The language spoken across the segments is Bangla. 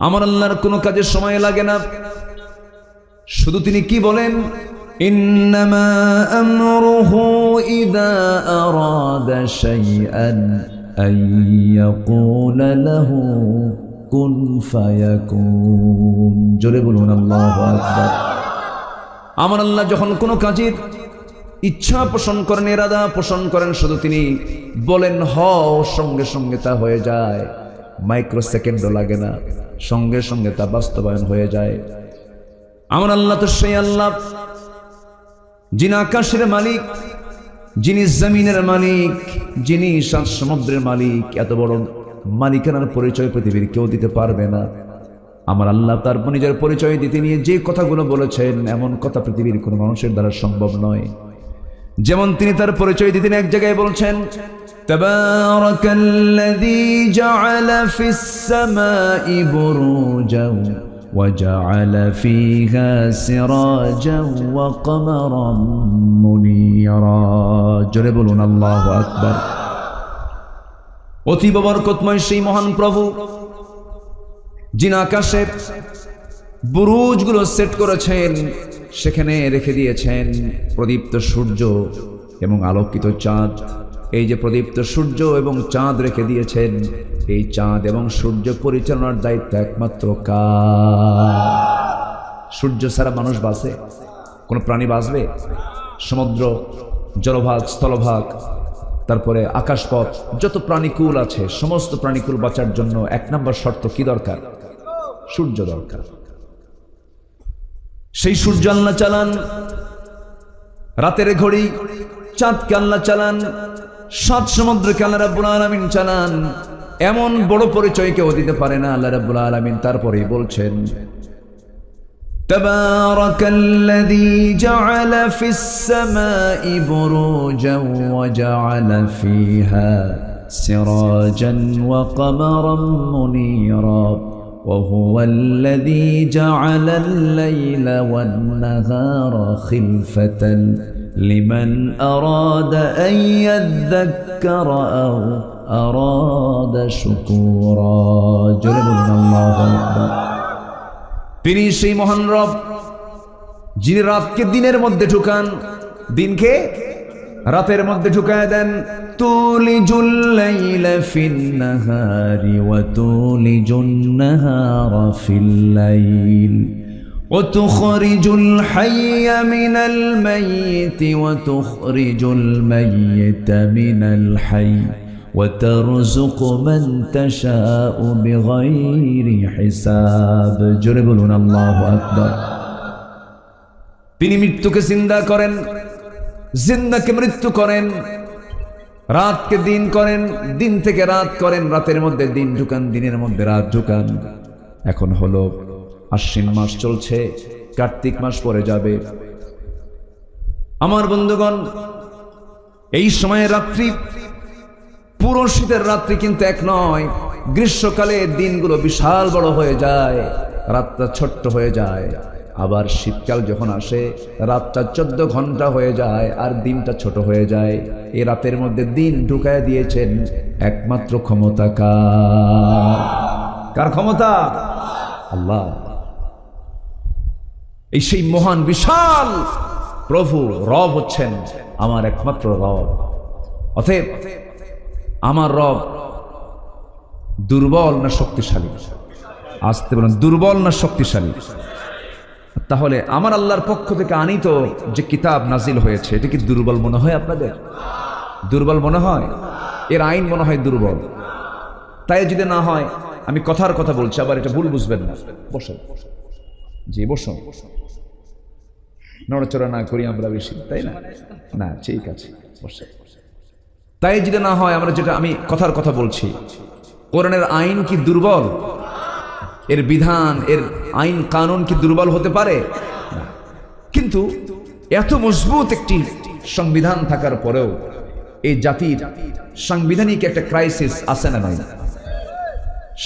আমার আল্লাহর কোনো কাজের সময় লাগে না, শুধু তিনি কি বলেন, ইন্নামা আমরুহু ইযা আরাদা শাইআন আন ইয়াকুলা লাহু কুন ফায়াকুন। জোরে বলুন আল্লাহু আকবার। আমার আল্লাহ যখন কোনো কাজের ইচ্ছা পোষণ করেন, ইরাদা পোষণ করেন, শুধু তিনি বলেন হও, সঙ্গে সঙ্গে তা হয়ে যায়, মাইক্রো সেকেন্ডও লাগে না, সঙ্গে সঙ্গে তা বাস্তবায়ন হয়ে যায়। আমার আল্লাহ তো সেই আল্লাহ যিনি আকাশের মালিক, যিনি জমিনের মালিক, যিনি সাত সমুদ্রের মালিক। এত বড় মালিকানার পরিচয় পৃথিবীর কেউ দিতে পারবে না। আমার আল্লাহ তার নিজের পরিচয় দিতে নিয়ে যে কথাগুলো বলেছেন, এমন কথা পৃথিবীর কোনো মানুষের দ্বারা সম্ভব নয়। যেমন তিনি তার পরিচয় দিতেন, এক জায়গায় বলছেন, তাবারাকাল্লাযী জাআলা ফিস সামাই বুরুজান ওয়া জাআলা ফীহা সিরাজান ওয়া কমারান মুনীরা। জোরে বলুন আল্লাহু আকবার। অতীব বরকতময় সেই মহান প্রভু যিনি আকাশের বুরুজগুলো সেট করেছেন, সেখানে রেখে দিয়েছেন প্রদীপ্ত সূর্য এবং আলোকিত চাঁদ। এই যে প্রদীপ্ত সূর্য এবং চাঁদ রেখে দিয়েছেন, এই চাঁদ এবং সূর্য পরিচালনার দায়িত্ব একমাত্র কার? সূর্য ছাড়া মানুষ বাঁচে? কোনো প্রাণী বাঁচবে? সমুদ্র, জলভাগ, স্থলভাগ, তারপরে আকাশপথ, যত প্রাণীকুল আছে, সমস্ত প্রাণীকুল বাঁচার জন্য এক নম্বর শর্ত কি দরকার? সূর্য দরকার। সেই সূর্য আল্লাহ চালান, রাতের ঘড়ি চাঁদকে আল্লাহ চালান, সাত সমুদ্রকে আল্লাহ রাব্বুল আলামিন চালান। এমন বড় পরিচয় কেউ দিতে পারে না আল্লাহ রাব্বুল আলামিন। তারপরেই বলছেন, তাবারাকাল্লাযী জাআলা ফিস সামাই বুরুজান ওয়া জাআলা ফীহা সিরাজান ওয়া কমারান মুনীরা وهو الذي جعل الليل والنهار خلفة لمن أراد أن يذكر أو أراد شكورا. جل الله أكبر. তিনি সেই মহান রব যিনি রাতকে দিনের মধ্যে ঢুকান, দিনকে রাতের মধ্যে ঢুকায় দেন। তুলিজুল লাইলা ফিন নাহারি ওয়া তুলিজুন নাহারা ফিল লাইল ওয়া তুখরিজুল হাইয়া মিনাল মাইয়িতি ওয়া তুখরিজুল মাইয়িতা মিনাল হাইয়্যি ওয়া তারযুকু মান তাশাউ বিগাইরি হিসাব। জোরে বলুন আল্লাহু আকবার। তিনি মৃত্যুকে জিন্দা করেন, জিন্দাকে মৃত্যু করেন, রাতকে দিন করেন, দিন থেকে রাত করেন, রাতের মধ্যে দিন ঢুকান, দিনের মধ্যে রাত ঢুকান। এখন হলো আশ্বিন মাস চলছে, কার্তিক মাস পরে যাবে। আমার বন্ধুগণ, এই সময়ে রাত্রি, পুরো শীতের রাত্রি কিন্তু এক নয়। গ্রীষ্মকালে দিনগুলো বিশাল বড় হয়ে যায়, রাতটা ছোট্ট হয়ে যায়। আবার শীতকাল যখন আসে, রাতটা 14 ঘন্টা হয়ে যায় আর দিনটা ছোট হয়ে যায়। এই রাতের মধ্যে দিন ঢুকায় দিয়েছেন একমাত্র ক্ষমতা কার? কার ক্ষমতা? আল্লাহ। এই সেই মহান বিশাল প্রভু রব হচ্ছেন আমার একমাত্র রব। অতএব আমার রব দুর্বল না শক্তিশালী? আসতে বলেন, দুর্বল না শক্তিশালী? তাহলে আমার আল্লাহর পক্ষ থেকে আনিত যে কিতাব নাজিল হয়েছে, এটা কি দুর্বল মনে হয় আপনাদের? দুর্বল মনে হয়? এর আইন মনে হয় দুর্বল? তাই যদি না হয়, আমি কথার কথা বলছি, আবার এটা ভুল বুঝবেন না। বসুন, জি বসুন, নড়াচড়া না করি আমরা বেশি, তাই না? না, ঠিক আছে, বসে। তাই যদি না হয়, আমরা যেটা আমি কথার কথা বলছি, কোরআনের আইন কি দুর্বল? এর বিধান, এর আইন কানুন কি দুর্বল হতে পারে? না। কিন্তু এত মজবুত একটি সংবিধান থাকার পরেও এই জাতির সাংবিধানিক একটা ক্রাইসিস আছে না নাই?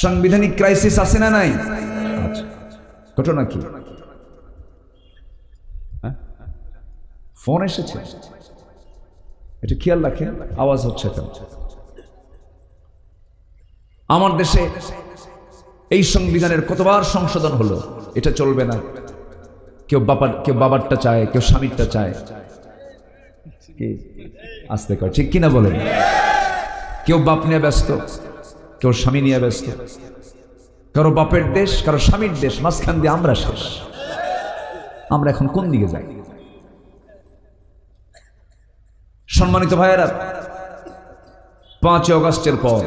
সাংবিধানিক ক্রাইসিস আছে না নাই? আচ্ছা, ঘটনা কি? ফোন এসেছে, এটা খেয়াল রাখেন, আওয়াজ হচ্ছে কেন? আমার দেশে এই সংবিধানের কতবার সংশোধন হলো, এটা চলবে না। কেউ বাবারটা চায়, কেউ স্বামীরটা চায়, আস্তে কর ঠিক কিনা বলেন। কেউ বাপ নিয়ে ব্যস্ত, কেউ স্বামী নিয়ে ব্যস্ত, কারো বাপের দেশ, কারো স্বামীর দেশ, মাঝখান দিয়ে আমরা শেষ। আমরা এখন কোন দিকে যাই? সম্মানিত ভাইয়েরা, 5 অগস্টের পর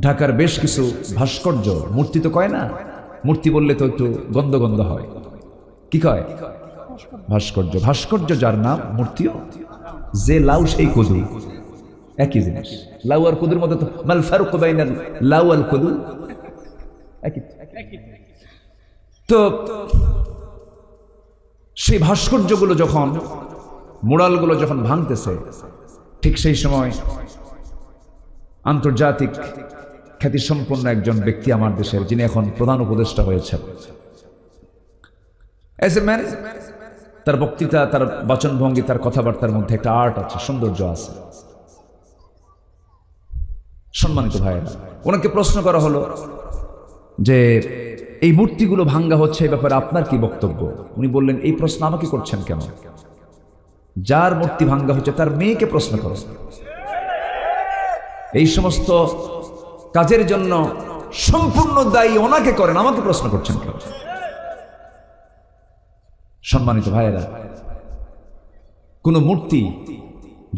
ঢাকার বেশ কিছু ভাস্কর্য, মূর্তি তো কয় না, মূর্তি বললে তো একটু গন্ধ গন্ধ হয়, কি কয়? ভাস্কর্য। ভাস্কর্য যার নাম, মূর্তিও যে লাউ সেই কদু, একই জিনিস। লাউ আর কদুর মধ্যে তো মাল ফারুক বাইনাল লাউ আল কদু, একই। তো সেই ভাস্কর্যগুলো যখন, মুরালগুলো যখন ভাঙতেছে, ঠিক সেই সময় আন্তর্জাতিক খ্যাতিসম্পন্ন একজন ব্যক্তি আমার দেশের, যিনি এখন প্রধান উপদেষ্টা হয়েছেন, এজ এ ম্যান, তার বক্তৃতা, তার বচনভঙ্গি, তার কথাবার্তার মধ্যে একটা আর্ট আছে, সৌন্দর্য আছে। সম্মানিত ভাইয়েরা, ওনাকে প্রশ্ন করা হলো যে এই মূর্তিগুলো ভাঙ্গা হচ্ছে, এই ব্যাপারে আপনার কি বক্তব্য? উনি বললেন, এই প্রশ্ন আমাকে করছেন কেন? যার মূর্তি ভাঙ্গা হচ্ছে তার মেয়েকে প্রশ্ন করো। এই সমস্ত কাজের জন্য সম্পূর্ণ দায়ী ওনাকে করেন, আমাকে প্রশ্ন করছেন কেন? সম্মানিত ভাইয়েরা, কোন মূর্তি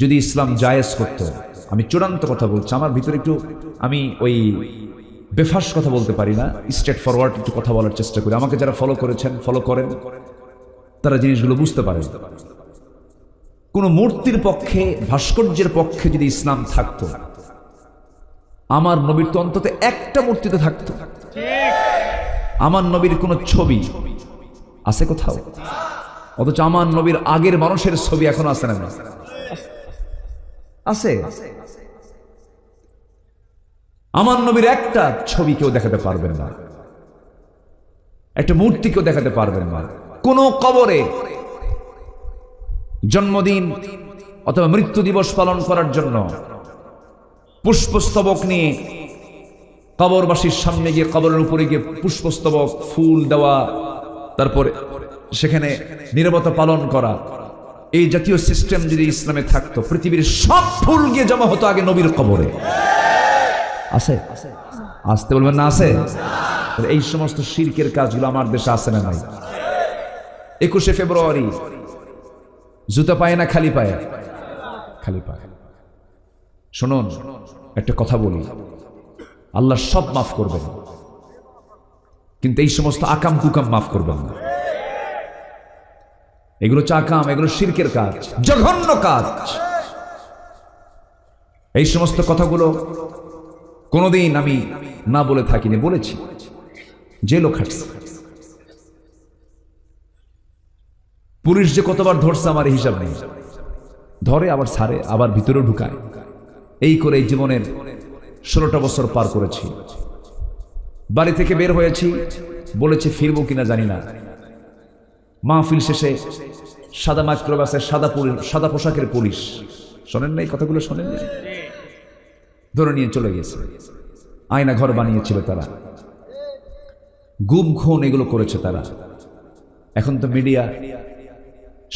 যদি ইসলাম জায়েজ করত, আমি চূড়ান্ত কথা বলছি, আমার ভিতরে একটু, আমি ওই বেফাস কথা বলতে পারি না, স্ট্রেট ফরওয়ার্ড একটু কথা বলার চেষ্টা করি। আমাকে যারা ফলো করেছেন, ফলো করেন, তারা জিনিসগুলো বুঝতে পারেন। কোন মূর্তির পক্ষে, ভাস্কর্যের পক্ষে যদি ইসলাম থাকতো, আমার নবীর তো অন্তত একটা মূর্তিতে থাকতো। আমার নবীর কোন ছবি আছে কোথাও? অথচ আমার নবীর আগের মানুষের ছবি এখন আছে না? আছে। আমার নবীর একটা ছবি কেউ দেখাতে পারবেন না, একটা মূর্তি কেউ দেখাতে পারবেন না। কোন কবরে জন্মদিন অথবা মৃত্যু দিবস পালন করার জন্য পুষ্পস্তবক নিয়ে কবরবাসীর সামনে গিয়ে, কবরের উপরে গিয়ে পুষ্পস্তবক, ফুল দেওয়া, তারপরে সেখানে নীরবতা পালন করা, এই জাতীয় সিস্টেম যদি ইসলামে থাকতো, পৃথিবীর সব ফুল গিয়ে জমা হতো আগে নবীর কবরে। আছে? আসতে বলবেন না আছে? এই সমস্ত শিরকের কাজগুলো আমার দেশে আছে না নাই? 21শে ফেব্রুয়ারি জুতা পায় না খালি পায়? খালি পায়। শুনুন, একটা কথা বলি, আল্লাহ সব মাফ করবেন, কিন্তু এই সমস্ত আকাম কুকাম মাফ করবেন না। এগুলো চাকাম, এগুলো শিরকের কাজ, জঘন্য কাজ। এই সমস্ত কথাগুলো কোনোদিন আমি না বলে থাকিনি, বলেছি, জেলও খাটছি। পুলিশ যে কতবার ধরছে আমার হিসাব নেই, ধরে আবার ছাড়ে, আবার ভিতরেও ঢুকায়। এই করে এই জীবনের 16টা বছর পার করেছি। বাড়ি থেকে বের হয়েছি, বলেছি ফিরবো কিনা জানি না। মাহফিল শেষে সাদা মাইক্রোবাসে সাদা পোশাকের পুলিশ, শোনেন না এই কথাগুলো? শোনেন? ধরে নিয়ে চলে গেছে। আয়না ঘর বানিয়েছিল তারা, গুম খুন এগুলো করেছে তারা। এখন তো মিডিয়া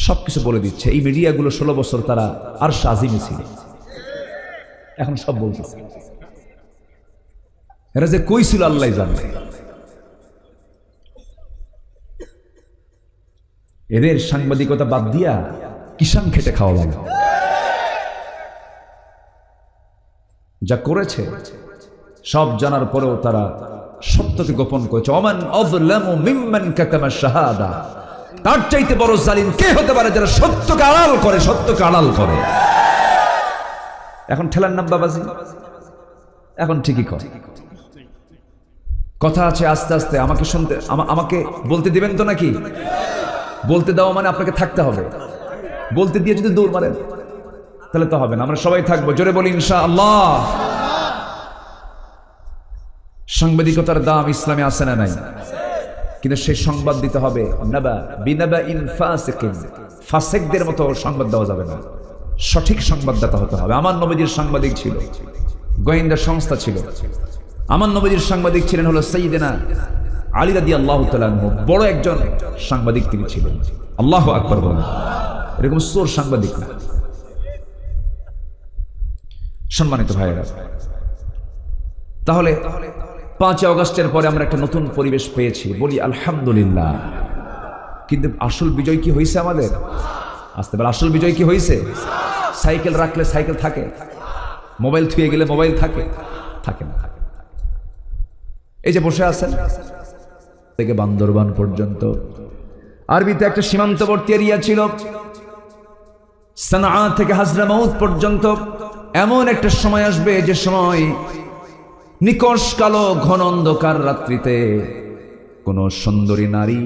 সবকিছু বলে দিচ্ছে। এই মিডিয়াগুলো 16 বছর তারা আর সাজিমে ছিল, এখন সব বলতেছে। এরা যে কই ছিল আল্লাহ জানে। এদের সাংবাদিকতা বাদ দিয়া কিষান খেটে খাওয়া লাগে। যা করেছে সব জানার পরেও তারা সত্যকে গোপন করেছে। ওমান আযলামু মিম্মান কাতামা শাহাদা, তার চাইতে বড় জালিম কে হতে পারে যারা সত্যকে আড়াল করে, সত্যকে আড়াল করে। এখন ঠেলার নাম বাবাজি, এখন ঠিকই কর। কথা আছে আস্তে আস্তে, আমাকে শুনতে, আমাকে বলতে দিবেন তো নাকি? বলতে দাও মানে আপনাকে থাকতে হবে। বলতে দিয়ে যদি দৌড় মারেন তাহলে তো হবে না। আমরা সবাই থাকবো, জোরে বলি ইনশাআল্লাহ। সাংবাদিকতার দাম ইসলামে আছে না নাই? কিন্তু সেই সংবাদ দিতে হবে নাবা বিনাবাইন ফাসিকিন, ফাসিকদের মতো সংবাদ দেওয়া যাবে না। সঠিক সংবাদদাতা হতে হবে। আমার নবীজির সাংবাদিক ছিল, গোয়েন্দা সংস্থা ছিল, আমার নবীজির সাংবাদিক ছিলেন হলো সাইয়েদনা আলী রাদিয়াল্লাহু তাআলা আনহু, বড় একজন সাংবাদিক তিনি ছিলেন। আল্লাহু আকবার বলেন। এরকম চোর সাংবাদিক না। সম্মানিত ভাইয়েরা, তাহলে 5 আগস্টের পরে আমরা একটা নতুন পরিবেশ পেয়েছি, বলি আলহামদুলিল্লাহ। কিন্তু আসল বিজয় কি হয়েছে আমাদের? আসতে পারে। আসল বিজয় কি হয়েছে? সাইকেল রাখলে সাইকেল থাকে, মোবাইল থুয়ে গেলে মোবাইল থাকে? থাকে না। এই যে বসে আছেন থেকে বান্দরবান পর্যন্ত আরবিতে একটা সীমান্তবর্তী এরিয়া ছিল, সানআ থেকে হাজরামাউত পর্যন্ত। এমন একটা সময় আসবে যে সময় নিকষ কালো ঘন অন্ধকার রাত্রিতে কোন সুন্দরী নারী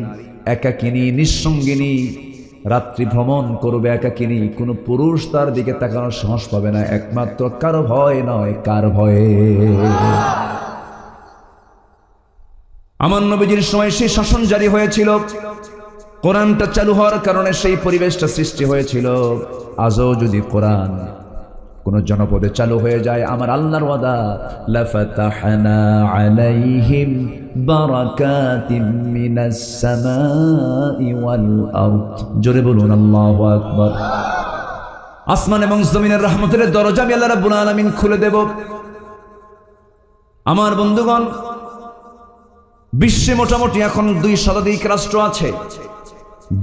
একাকিনী নিঃসঙ্গিনী রাত্রি ভ্রমণ করবে একাকিনী, কোন পুরুষ তার দিকে তাকানোর সাহস পাবে না, একমাত্র কারো ভয় নয়, কার ভয়ে? আমার নবীজির সময় সেই শাসন জারি হয়েছিল, কোরআনটা চালু হওয়ার কারণে সেই পরিবেশটা সৃষ্টি হয়েছিল। আজও যদি কোরআন কোন জনপদে চালু হয়ে যায়, আমার আল্লাহর ওয়াদা, লাফাতাহনা আলাইহিম বারাকাতিম মিনাস সামাই ওয়াল আরদ। জোরে বলুন আল্লাহু আকবার। আসমান এবং জমিনের রহমতের দরজা আমি আল্লাহ রাব্বুল আলামিন খুলে দেব। আমার বন্ধুগণ, বিশ্বে মোটামুটি এখন 2 শতাধিক রাষ্ট্র আছে।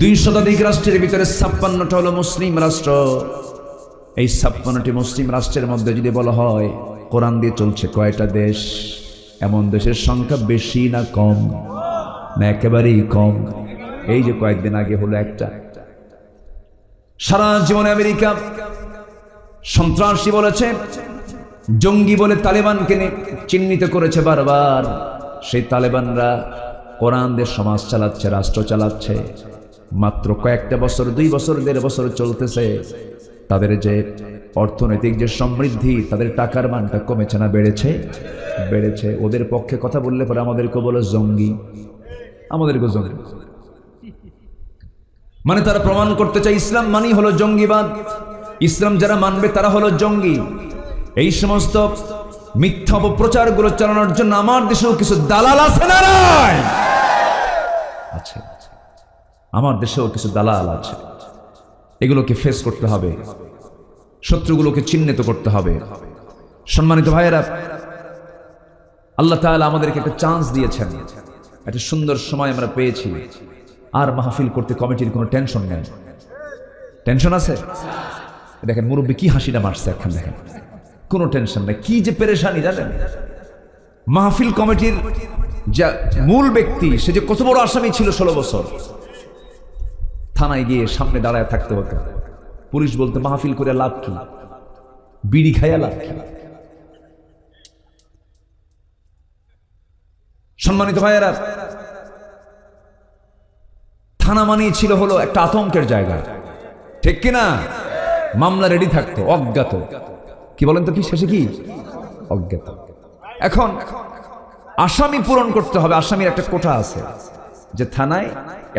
2 শতাধিক রাষ্ট্রের ভিতরে 56টা হলো মুসলিম রাষ্ট্র। এই 56টি মুসলিম রাষ্ট্রের মধ্যে যদি বলা হয় কোরআন দিয়ে চলছে কয়টা দেশ, এমন দেশের সংখ্যা বেশি না কম? না একেবারেই কম। এই যে কয়েকদিন আগে হলো একটা। সারা জীবনে আমেরিকা সন্ত্রাসী বলেছে, জঙ্গি বলে তালেবানকে চিহ্নিত করেছে বারবার। সেই তালেবানরা কোরআন দিয়ে সমাজ চালাচ্ছে, রাষ্ট্র চালাচ্ছে। মাত্র কয়েকটা বছর, 2 বছর 1.5 বছর চলতেছে, তাদের যে অর্থনৈতিক যে সমৃদ্ধি, তাদের টাকার মানটা কমেছে না বেড়েছে? বেড়েছে। ওদের পক্ষে কথা বললে পরে আমাদেরকে বলে জঙ্গি, আমাদেরকে জঙ্গি। মানে তারা প্রমাণ করতে চায় ইসলাম মানেই হলো জঙ্গিবাদ, ইসলাম যারা মানবে তারা হলো জঙ্গি। এই সমস্ত মিথ্যা অপপ্রচারগুলো চালানোর জন্য আমার দেশেও কিছু দালাল আছে না নাই? আছে। আমার দেশেও কিছু দালাল আছে। এগুলোকে ফেস করতে হবে, শত্রুগুলোকে চিহ্নিত করতে হবে। সম্মানিত ভাইয়েরা, আল্লাহ তাআলা আমাদেরকে একটা চান্স দিয়েছেন, একটা সুন্দর সময় আমরা পেয়েছি। আর মাহফিল করতে কমিটির কোনো টেনশন নেই। টেনশন আছে? দেখেন মুরব্বী কি হাসিটা মারছে এখন, দেখেন কোনো টেনশন নেই। কি যে পেরেশানি জানেন? মাহফিল কমিটির যা মূল ব্যক্তি, সে যে কত বড় আসামি ছিল 16 বছর, থানায় গিয়ে সামনে দাঁড়ায় থাকতে হতো। পুলিশ বলতে মাহফিল করে লাভ কি, বিড়ি খাইয়া লাভ কি? সম্মানিত ভাইয়েরা, থানা মানেই ছিল হলো একটা আতঙ্কের জায়গা, ঠিক কিনা? মামলা রেডি থাকতো, অজ্ঞাত। কি বলেন তো, কি শেষে কি? অজ্ঞাত। এখন আসামি পূরণ করতে হবে। আসামির একটা কোটা আছে যে থানায়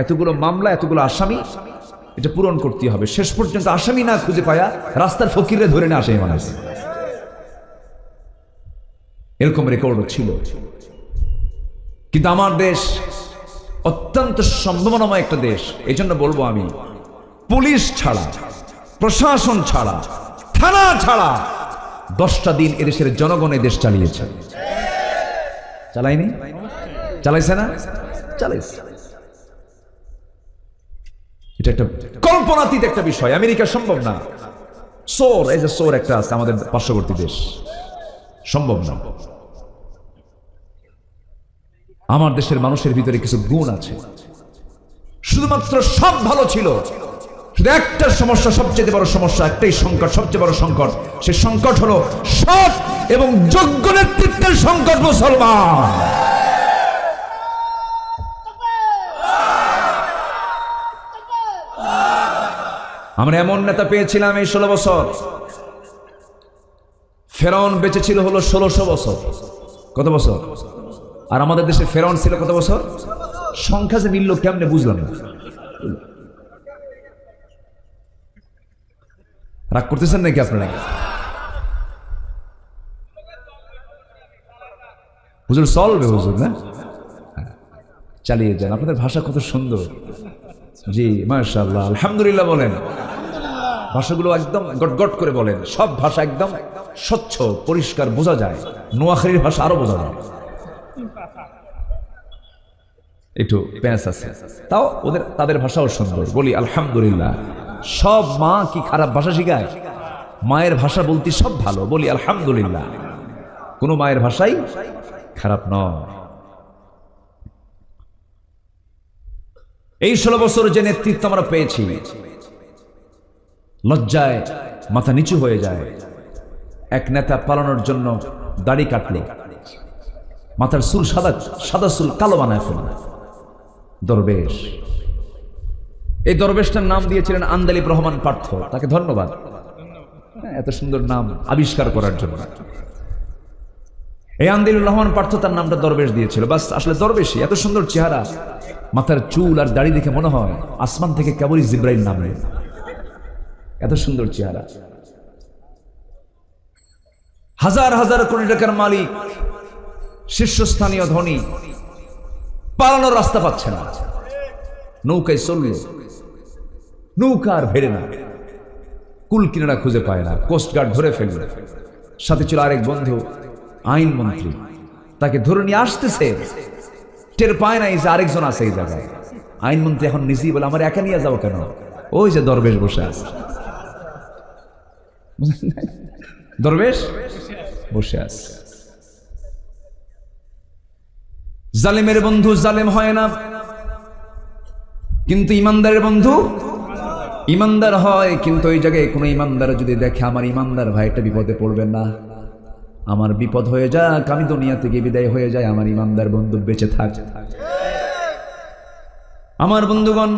এতগুলো মামলা, এতগুলো আসামি, এটা পূরণ করতে হবে। শেষ পর্যন্ত আসামি না খুঁজে পায়া রাস্তার ফকিরে ধরে না আসে মানুষ। এরকম রেকর্ডও ছিল। কিন্তু আমার দেশ অত্যন্ত সম্ভাবনাময় একটা দেশ। এই জন্য বলবো আমি, পুলিশ ছাড়া, প্রশাসন ছাড়া, থানা ছাড়া 10টা দিন এদেশের জনগণ এই দেশ চালিয়েছে। চালায়নি? চালাইছে না? চালাইছে। এটা একটা কল্পনাতীত একটা বিষয়। আমেরিকা সম্ভব না। সোর, এই যে সোর একটা আছে আমাদের পার্শ্ববর্তী দেশ, সম্ভব না। আমার দেশের মানুষের ভিতরে কিছু গুণ আছে, শুধুমাত্র সব ভালো ছিল, শুধু একটা সমস্যা, সবচেয়ে বড় সমস্যা, একটাই সংকট, সবচেয়ে বড় সংকট। সে সংকট হলো সৎ এবং যোগ্য নেতৃত্বের সংকট। মুসলমান আমরা এমন নেতা পেয়েছিলাম এই 16 বছর। ফেরাউন বেঁচে ছিল হলো 1600 বছর। কত বছর? আর আমাদের দেশে ফেরাউন ছিল কত বছর? সংখ্যা যে মিলল কেমনে বুঝলাম না। রাগ করতেছেন নাকি আপনারা? হুজুর চলবে হুজুর, না? চালিয়ে যান, আপনাদের ভাষা কত সুন্দর। জি মাশাআল্লাহ, আলহামদুলিল্লাহ বলেন। ভাষাগুলো একদম গটগট করে বলেন, সব ভাষা একদম স্বচ্ছ পরিষ্কার বোঝা যায়। নোয়াখালীর ভাষা আরো বোঝা যায়, একটু প্যাঁচ আছে, তাও তাদের ভাষাও সুন্দর। বলি আলহামদুলিল্লাহ। সব মা কি খারাপ ভাষা শিখায়? মায়ের ভাষা বলতে সব ভালো। বলি আলহামদুলিল্লাহ, কোনো মায়ের ভাষাই খারাপ নয়। এই 16 বছর যে নেতৃত্ব আমরা পেয়েছি, লজ্জায় মাথা নিচু হয়ে যায়। এক নেতা পালানোর জন্য দাড়ি কাটলো, মাথার চুল সাদা চুল কালো বানায় ফেলল। দরবেশ, এই দরবেশটার নাম দিয়েছিলেন আন্দালিব রহমান পার্থ। তাকে ধন্যবাদ এত সুন্দর নাম আবিষ্কার করার জন্য। এই আন্দালিব রহমান পার্থ তার নামটা দরবেশ দিয়েছিল। বাস, আসলে দরবেশই, এত সুন্দর চেহারা, মাথার চুল আর দাড়ি দেখে মনে হয় আসমান থেকে কেবলই জিব্রাইল নামে, এত সুন্দর চেহারা। হাজার হাজার কোটি টাকার মালিক, শীর্ষস্থানীয় ধনী, পালানোর রাস্তা পাচ্ছে না। নৌকায় চলল, নৌকা আর ভেড়ে না, কুল কিনারা খুঁজে পায় না, কোস্টগার্ড ধরে ফেলল। সাথে ছিল আরেক বন্ধু আইন মন্ত্রী, তাকে ধরে নিয়ে আসতেছে, টের পায় না যে আরেকজন আছে এই জায়গায়। আইনমন্ত্রী এখন নিজেই বলে, আমার একা নিয়ে যাবো কেন? ওই যে দরবেশ বসে আছে, দরবেশ বসে আছে। জালেমের বন্ধু জালেম হয় না, কিন্তু ইমানদারের বন্ধু ইমানদার হয়। কিন্তু ওই জায়গায় কোনো ইমানদার যদি দেখে আমার ইমানদার ভাইটা বিপদে পড়বেন না, আমার বিপদ হয়ে যাক, আমি দুনিয়া থেকে বিদায় হয়ে যায়, আমার ইমানদার বন্ধু বেঁচে থাক। আমার বন্ধুগণ,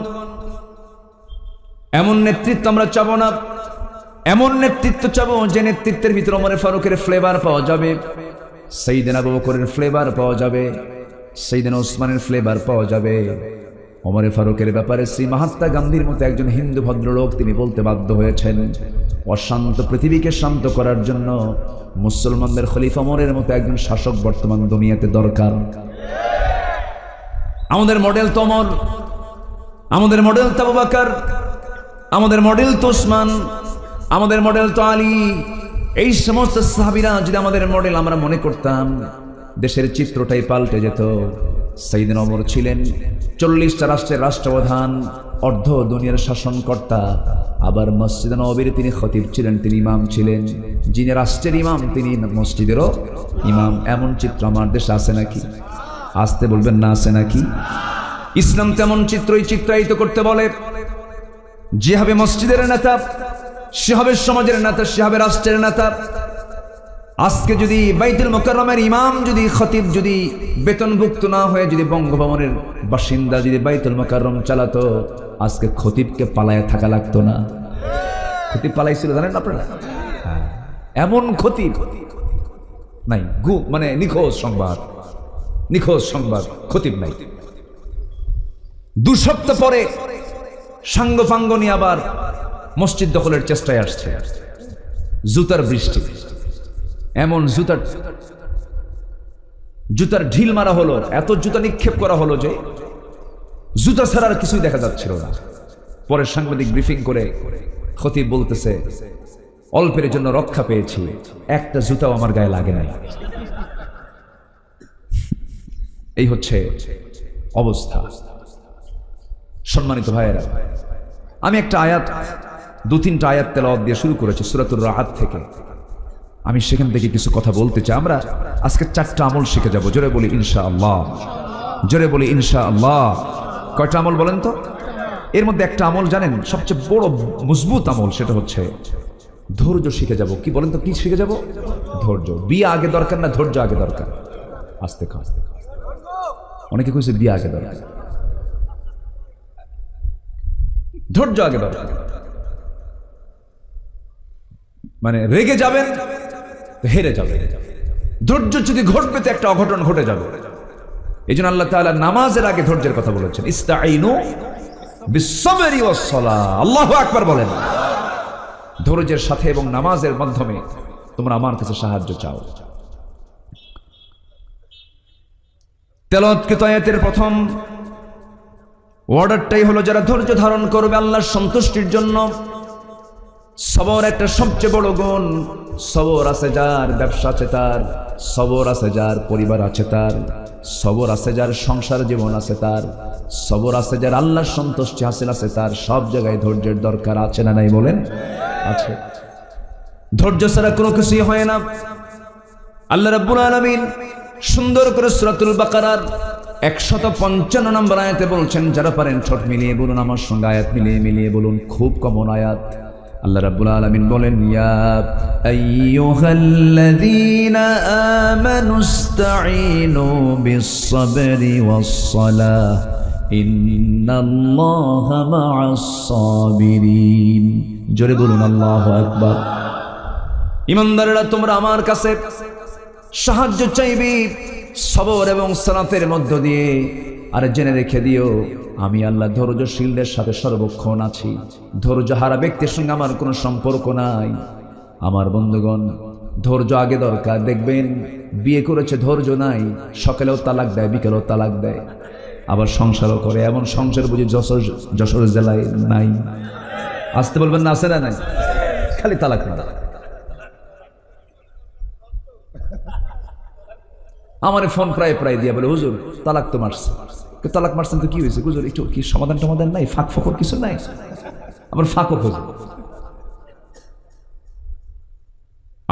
এমন নেতৃত্ব আমরা চাবো না, এমন নেতৃত্ব চাবো যে নেতৃত্বের ভিতরে ওমর ফারুকের ফ্লেভার পাওয়া যাবে, সাইয়েদনা আবু বকরের ফ্লেভার পাওয়া যাবে, সাইয়েদনা ওসমানের ফ্লেভার পাওয়া যাবে। ওমর ফারুকের ব্যাপারে শ্রী মহাত্মা গান্ধীর মতো একজন হিন্দু ভদ্রলোক তিনি বলতে বাধ্য হয়েছেন, অশান্ত পৃথিবীকে শান্ত করার জন্য মুসলমানদের খলিফা ওমরের মতো একজন শাসক বর্তমান দুনিয়াতে দরকার। আমাদের মডেল তো ওমর, আমাদের মডেল তো আবু বকর, আমাদের মডেল তো ওসমান, আমাদের মডেল তো আলী। এই সমস্ত সাহাবীরা যদি আমাদের মডেল আমরা মনে করতাম, দেশের চিত্রটাই পাল্টে যেত। সাইয়েদনা ওমর ছিলেন 40টা রাষ্ট্রের রাষ্ট্রপ্রধান, অর্ধ দুনিয়ার শাসনকর্তা, আবার মসজিদে নববীর তিনি খতিব ছিলেন, তিনি ইমাম ছিলেন। যিনি রাষ্ট্রের ইমাম তিনি মসজিদেরও ইমাম। এমন চিত্র আমার দেশে আছে নাকি? আসতে বলবেন না, আছে নাকি? ইসলাম তেমন চিত্রই চিত্রায়িত করতে বলে। যে হবে মসজিদের নেতা, সে হবে সমাজের নেতা, সে হবে রাষ্ট্রের নেতা। আজকে যদি বাইতুল মুকাররমের ইমাম, যদি খতিব যদি বেতনভুক্ত না হয়ে যদি বঙ্গভবনের বাসিন্দা যদি বাইতুল মুকাররম চালাতো, আজকে খতিবকে পালায় থাকা লাগতো না। খতিব পালাইছিল জানেন আপনারা? এমন খতিব নাই, মানে নিখোঁজ সংবাদ, নিখোঁজ সংবাদ, খতিব নাই। 2 সপ্তাহ পরে সাঙ্গ ফাঙ্গ নিয়ে আবার মসজিদ দখলের চেষ্টায় আসছে। জুতার বৃষ্টি, এমন জুতার ঢিল মারা হলো, এত জুতা নিক্ষেপ করা হলো যে জুতা ছাড়ার কিছুই দেখা যাচ্ছিল না। পরে সাংবাদিক ব্রিফিং করে খতিব বলতেছে, অল্পের জন্য রক্ষা পেয়েছি, একটা জুতাও আমার গায়ে লাগে নাই। এই হচ্ছে অবস্থা। সম্মানিত ভাইয়েরা, আমি একটা আয়াত, 2-3টা আয়াত তেলাওয়াত দিয়ে শুরু করেছি সূরাতুর রাআদ থেকে। আমি সেখান থেকে কিছু কথা বলতে চাই। আমরা আজকে 4টা আমল শিখে যাব। জোরে বলি ইনশাআল্লাহ, জোরে বলি ইনশাআল্লাহ। কয়টা আমল বলেন তো? এর মধ্যে একটা আমল জানেন, সবচেয়ে বড় মজবুত আমল, সেটা হচ্ছে ধৈর্য শিখে যাব। কি বলেন তো, কি শিখে যাব? ধৈর্য। বিয়ে আগে দরকার না ধৈর্য আগে দরকার? আস্তে আস্তে, অনেকে কইছে বিয়ে আগে দরকার, ধৈর্য আগে দরকার। মানে রেগে যাবেন, হেরে যাবে। ধৈর্য যদি ঘটবে তো একটা অঘটন ঘটে যাবে। এই জন্য আল্লাহ তাআলা নামাজের আগে ধৈর্যের কথা বলেছেন, ইস্তাঈনু বিস-সাবরি ওয়াস-সালাহ। আল্লাহু আকবার বলেন। ধৈর্যের সাথে এবং নামাজের মাধ্যমে তোমরা আমার কাছে সাহায্য চাও। তেলাওয়াতকৃত আয়াতের প্রথম অর্ডারটাই হলো যারা ধৈর্য ধারণ করবে আল্লাহর সন্তুষ্টির জন্য। সবর একটা সবচেয়ে বড় গুণ। সবর আছে যার, ব্যবসা আছে তার, সবর আছে যার, পরিবার আছে তার, সবর আছে যার, সংসার জীবন আছে তার, সবর আছে যার, আল্লাহর সন্তুষ্টি হাসিল আছে তার। সব জায়গায় ধৈর্যের দরকার আছে না নাই বলেন? আছে। ধৈর্য ছাড়া কোনো কিছুই হয় না। আল্লাহ রাব্বুল আলামিন সুন্দর করে সূরাতুল বাকারার 155 নম্বর আয়াতে বলছেন, যারা পারেন ঠোঁট মিলিয়ে বলুন আমার সঙ্গে, আয়াত মিলিয়ে মিলিয়ে বলুন, খুব কমন আয়াত। আল্লাহ রাব্বুল আলামিন বলেন, ইয়া আইয়ুহাল্লাযীনা আমানুস্তাঈনু বিস-সাবরি ওয়াস-সালাহ ইন্নাল্লাহা মা'আস-সাবিরিন। জোরে বলুন আল্লাহু আকবার। ঈমানদারেরা তোমরা আমার কাছে সাহায্য চাইবে সবর এবং সালাতের মধ্য দিয়ে, আর জেনে রেখে দিও আমি আল্লাহ ধৈর্যশীলদের সাথে সর্বক্ষণ আছি। ধৈর্য হারা ব্যক্তির সঙ্গে আমার কোনো সম্পর্ক নাই। আমার বন্ধুগণ, ধৈর্য আগে দরকার। দেখবেন বিয়ে করেছে, ধৈর্য নাই, সকালেও তালাক দেয়, বিকেলেও তালাক দেয়, আবার সংসারও করে। এমন সংসার বুঝি যশোর জেলায় নাই? আসতে বলবেন না, আছে না? নাই, খালি তালাক না। আমার ফোন প্রায় প্রায় দিয়ে বলে, হুজুর তালাক তো মারছে। তালাক মারছেন তো কি হয়েছে হুজুর? একটু কি সমাধান টমাধান নাই? ফাঁক ফকর কিছু নাই? আমার ফাঁকও খোঁজ।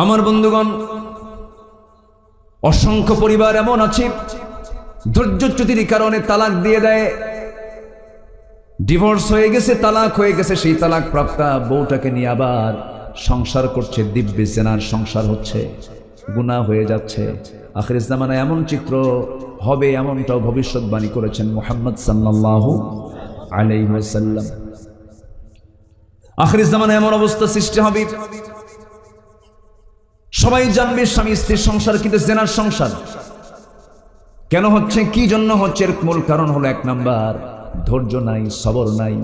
আমার বন্ধুগণ, অসংখ্য পরিবার এমন আছে ধৈর্যচ্যুতির কারণে তালাক দিয়ে দেয়। ডিভোর্স হয়ে গেছে, তালাক হয়ে গেছে, সেই তালাক প্রাপ্তা বউটাকে নিয়ে আবার সংসার করছে, দিব্যি জেনার সংসার হচ্ছে, গুনাহ হয়ে যাচ্ছে। আখির জামানায় এমন চিত্র হবে, এমনটাও ভবিষ্যৎবাণী করেছেন মুহাম্মদ সাল্লাল্লাহু আলাইহি ওয়াসাল্লাম। আখির জামানায় এমন অবস্থা সৃষ্টি হবে, সবাই জানবে স্বামী স্ত্রীর সংসার কিন্তু জেনার সংসার। কেন হচ্ছে, কি জন্য হচ্ছে? এর মূল কারণ হলো, 1 নাম্বার, ধৈর্য নাই, সবর নাই।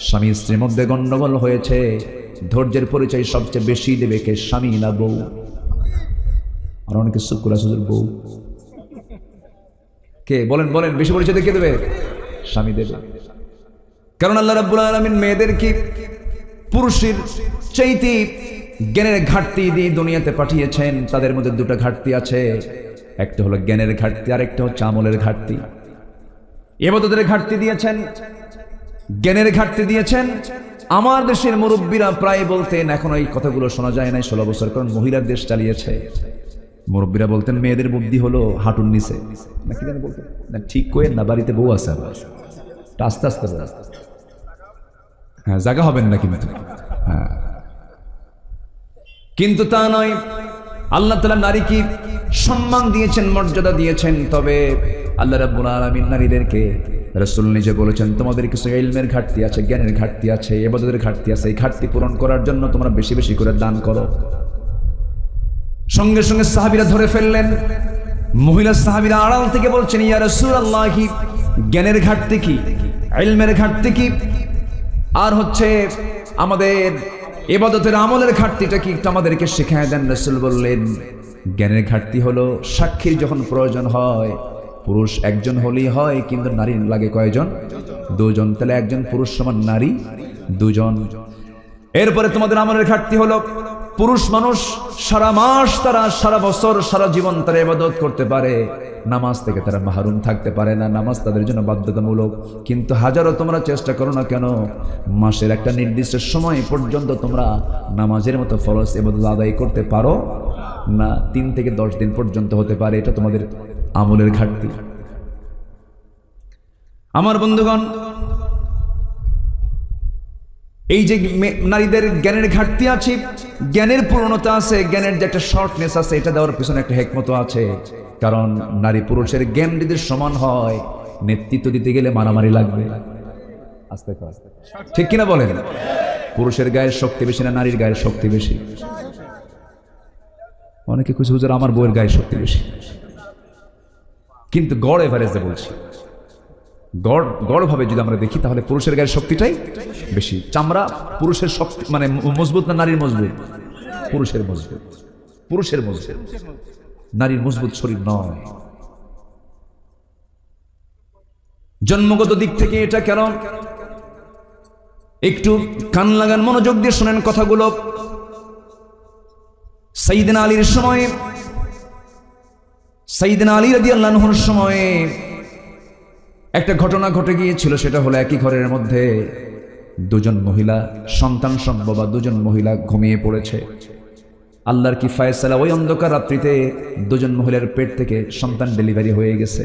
স্বামী স্ত্রীর মধ্যে গন্ডগোল হয়েছে। ধৈর্যের পরিচয় সবচেয়ে বেশি দেবে কে? স্বামী না বউ? আর অনেকে শুক্র আসুর বউ। কে বলেন? বলেন, বেশি পরিচয় কে দেবে? স্বামী দেবে। কারণ আল্লাহ রাব্বুল আলামিন মেয়েদেরকে পুরুষের চাইতে জ্ঞানের ঘাটতি দিয়ে দুনিয়াতে পাঠিয়েছেন। তাদের মধ্যে 2টা ঘাটতি আছে, একটা হলো জ্ঞানের ঘাটতি, আর একটা হচ্ছে আমলের ঘাটতি। ইবাদতের ঘাটতি দিয়েছেন, জ্ঞানের ঘাটতি দিয়েছেন। আমার দেশের মুরব্বীরা প্রায় বলতেন, এখন এই কথাগুলো শোনা যায় না 16 বছর, কারণ মহিলার দেশ চালিয়েছে। মুরব্বীরা বলতেন মেয়েদের বুদ্ধি হলো হাঁটুর নিচে, নাকি জানি বলতেন না, ঠিক করেন না, বাড়িতে বউ আছে, আস্তে আস্তে হ্যাঁ জায়গা হবেন না কিন্তু। হ্যাঁ, কিন্তু তা নয়। আল্লাহ তাআলা নারীকে সম্মান দিয়েছেন, মর্যাদা দিয়েছেন। তবে আল্লাহ রাব্বুল আলামিন নারীদেরকে, রাসূল নিজে বলেছেন, তোমাদের কিছু ইলমের ঘাটতি আছে, জ্ঞানের ঘাটতি আছে, ইবাদতের ঘাটতি আছে। এই ঘাটতি পূরণ করার জন্য তোমরা বেশি বেশি করে দান করো। সঙ্গে সঙ্গে সাহাবীরা ধরে ফেললেন। মহিলা সাহাবীরা আড়াল থেকে বলছেন, ইয়া রাসূলুল্লাহ, জ্ঞানের ঘাটতি কি, ইলমের ঘাটতি কি, আর হচ্ছে আমাদের ইবাদতের আমলের ঘাটতিটা কি, একটু আমাদেরকে শেখায় দেন। রাসূল বললেন, জ্ঞানের ঘাটতি হলো সাক্ষীর যখন প্রয়োজন হয়, পুরুষ একজন হলেই হয়, কিন্তু নারীর লাগে কয়জন? 2 জন। তাহলে একজন পুরুষ সমান নারী 2 জন। এরপরে তোমাদের আমলের ঘাটতি হলো, পুরুষ মানুষ সারা মাস, তারা সারা বছর, সারা জীবন তারা ইবাদত করতে পারে, নামাজ থেকে তারা মাহরুম থাকতে পারে না, নামাজ তাদের জন্য বাধ্যতামূলক। কিন্তু হাজারো তোমরা চেষ্টা করো না কেন, মাসের একটা নির্দিষ্ট সময় পর্যন্ত তোমরা নামাজের মতো ফরজ ইবাদত আদায় করতে পারো না। 3 থেকে 10 দিন পর্যন্ত হতে পারে। এটা তোমাদের আমলের ঘাটতি। আমার বন্ধুগণ, এই যে নারীদের জ্ঞানের ঘাটতি আছে, জ্ঞানের পূর্ণতা আছে, জ্ঞানের যে একটা শর্টনেস আছে, এটা দেওয়ার পিছনে একটা হিকমত আছে। কারণ নারী পুরুষের জ্ঞান যদি সমান হয়, নেতৃত্ব দিতে গেলে মারামারি লাগবে। আস্তে আস্তে, ঠিক কিনা বলেন? পুরুষের গায়ের শক্তি বেশি না নারীর গায়ের শক্তি বেশি? অনেকে কিছু হুজুর আমার বউয়ের গায়ের শক্তি বেশি, কিন্তু গড় এভারেজে বলছি, গড় ভাবে যদি আমরা দেখি তাহলে পুরুষের গায়ের শক্তিটাই বেশি। চামড়া পুরুষের শক্তি মানে মজবুত না নারীর মজবুত? পুরুষের মজবুত, পুরুষের মজবুত, নারীর মজবুত শরীর নয়। জন্মগত দিক থেকে এটা কেন, একটু কান লাগান, মনোযোগ দিয়ে শোনেন কথাগুলো। সাইয়েদনা আলীর সময়ে, সাইয়েদনা আলী রাদিয়াল্লাহু আনহুর সময়ে একটা ঘটনা ঘটে গিয়েছিল। সেটা হলো একই ঘরের মধ্যে দুজন মহিলা, সন্তান সম্ভব দুজন মহিলা ঘুমিয়ে পড়েছে। আল্লাহর কি ফয়সালা, ওই অন্ধকার রাত্রিতে দুজন মহিলার পেট থেকে সন্তান ডেলিভারি হয়ে গেছে।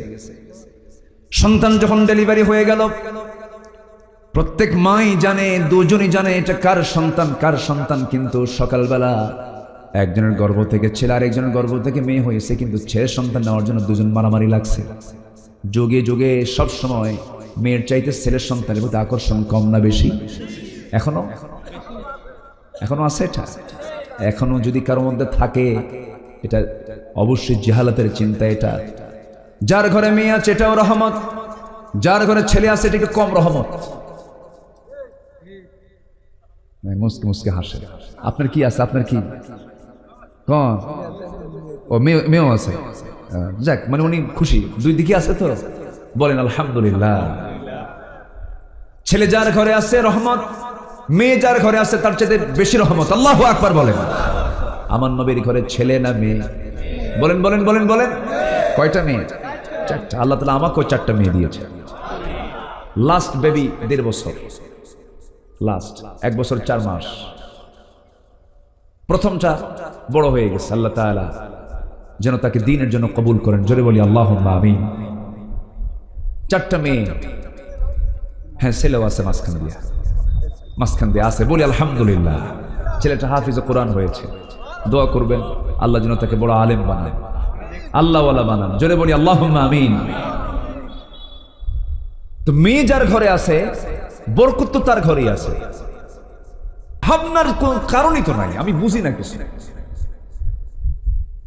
সন্তান যখন ডেলিভারি হয়ে গেল, প্রত্যেক মাই জানে, দুজনই জানে এটা কার সন্তান কার সন্তান। কিন্তু সকালবেলা একজনের গর্ভ থেকে ছেলে আর একজনের গর্ভ থেকে মেয়ে হয়েছে, কিন্তু ছেলের সন্তান নেওয়ার জন্য দুজন মারামারি লাগছে। যুগে যুগে সব সময় মেয়ের চাইতে ছেলের সন্তানের প্রতি আকর্ষণ কম না বেশি? এখনো এখনো আছে এটা? এখনো যদি কারোর মধ্যে থাকে, এটা অবশ্যই জিহালাতের চিন্তা। এটা যার ঘরে মেয়ে আছে এটাও রহমত, যার ঘরে ছেলে আছে এটাকে কম রহমত। মুসকে মুসকে হাসে। আপনার কি আছে? আপনার কি কোন? ও মেয়েও আছে। যাক, মানে উনি খুশি, দুই দিকে আছে তো বলেন আলহামদুলিল্লাহ। ছেলে যার ঘরে আছে রহমত, মেয়ে যার ঘরে আছে তার চেয়ে বেশি রহমত। আল্লাহু আকবার বলেন। আমার নবীর ঘরে ছেলে না মেয়ে? বলেন বলেন বলেন বলেন। কয়টা মেয়ে? চারটা। আল্লাহ তাআলা আমাকেও চারটা মেয়ে দিয়েছে। লাস্ট বেবি 1.5 বছর, লাস্ট 1 বছর 4 মাস। প্রথমটা বড় হয়ে গেছে। আল্লাহ তাআলা যেন তাকে দ্বীনের জন্য কবুল করেন, জোরে বলি আল্লাহুম্মা আমিন। 4টা মেয়ে, হ্যাঁ ছেলেও আছে মাঝখান দিয়ে আছে, বলি আলহামদুলিল্লাহ। ছেলেটা হাফিজ কোরআন হয়েছে। দোয়া করবেন আল্লাহ যেন তাকে বড় আলেম বানান, আল্লাহওয়ালা বানান, জোরে বলি আল্লাহুম্মা আমিন। তো মেয়ে যার ঘরে আছে বরকত তো তার ঘরেই আছে। ভাবনার কোন কারণই তো নাই, আমি বুঝি না কিছু।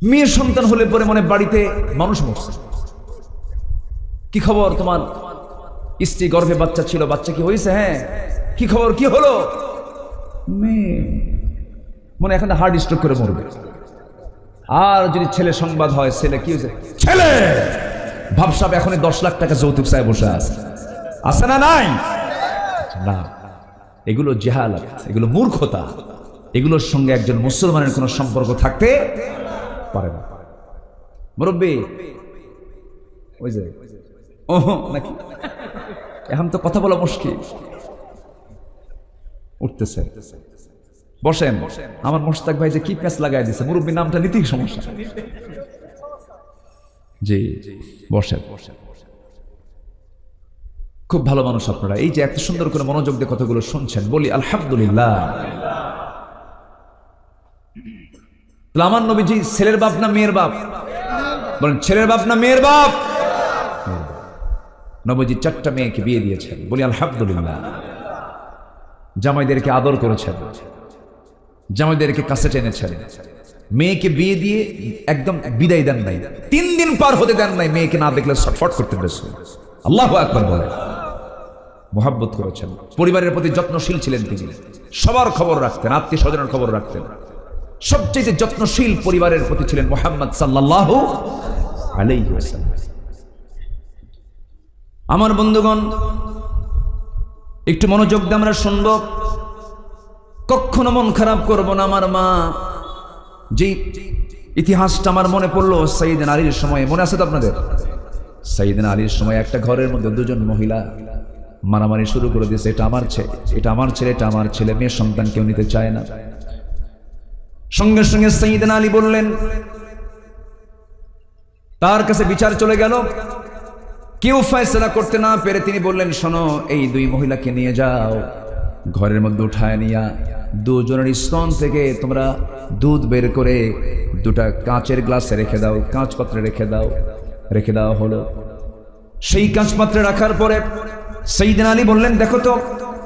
মেয়ের সন্তান হলে পরে মনে বাড়িতে মানুষ মরছে, কি খবর তোমার স্ত্রী গর্ভে বাচ্চা ছিল, বাচ্চা কি হয়েছে? হ্যাঁ। কি খবর, কি হলো? মেয়ে মনে এখন হার্ট স্ট্রোক করে মরবে। আর যদি ছেলে সংবাদ হয়, ছেলে কি হয়েছে? ছেলে ভাবসাব এখন 10 লাখ টাকা যৌতুক চায় বসে আছে না নাই? না, এগুলো জাহালাত, এগুলো মূর্খতা। এগুলোর সঙ্গে একজন মুসলমানের কোনো সম্পর্ক থাকতে পারে না। মুরব্বী ওই যে ওহ নাকি, এখন তো কথা বলা মুশকিল। উঠতেছে, বসেন। আমার মোশতাক ভাই যে কি প্যাঁচ লাগাই দিছে, মুরব্বী নামটা নিতেই সমস্যা। জি বসেন। খুব ভালো মানুষ আপনারা, এই যে এত সুন্দর করে মনোযোগ দিয়ে কথাগুলো শুনছেন, বলি আলহামদুলিল্লাহ। আমার নবীজি ছেলের বাপ না মেয়ের বাপ? বলেন ছেলের বাপ না মেয়ের বাপ? নবীজি 4টা মেয়েকে বিয়ে দিয়েছেন, বলি আলহামদুলিল্লাহ। জামাইদেরকে আদর করেছেন, জামাইদেরকে কাছে টেনেছেন। মেয়েকে বিয়ে দিয়ে একদম বিদায় দেন নাই, 3 দিন পার হতে দেন নাই মেয়েকে না দেখলে ছটফট করতে রাসূল। আল্লাহু আকবার বলেন। মোহাব্বত করেছেন, পরিবারের প্রতি যত্নশীল ছিলেন তিনি, সবার খবর রাখতেন, আত্মীয় স্বজনের খবর রাখতেন। সবচেয়ে যত্নশীল পরিবারের প্রতি ছিলেন মুহাম্মদ সাল্লাল্লাহু আলাইহি ওয়াসাল্লাম। আমার বন্ধুগণ, একটু মনোযোগ দিয়ে আমরা শুনব, কখনো মন খারাপ করব না। আমার মা, যে ইতিহাসটা আমার মনে পড়লো সাইয়েদনা আলীর সময়, মনে আছে তো আপনাদের? সাইয়েদনা আলীর সময় একটা ঘরের মধ্যে দুজন মহিলা মারামারি শুরু করে দিয়েছে, এটা আমার ছেলে, এটা আমার ছেলে, এটা আমার ছেলে। মেয়ের সন্তান কেউ নিতে চায় না। সঙ্গে সঙ্গে সাইয়েদনা আলী বললেন, তার কাছে বিচার চলে গেল। কেউ ফয়সালা করতে না পেরে তিনি বললেন, শোনো, এই 2 মহিলাকে নিয়ে যাও, ঘরের মধ্যে উঠায় নিয়া দুজনের স্তন থেকে তোমরা দুধ বের করে 2টা কাঁচের গ্লাসে রেখে দাও, কাঁচ পাত্রে রেখে দাও। রেখে দেওয়া হলো। সেই কাঁচ পাত্রে রাখার পরে সাইয়েদনা আলী বললেন, দেখো তো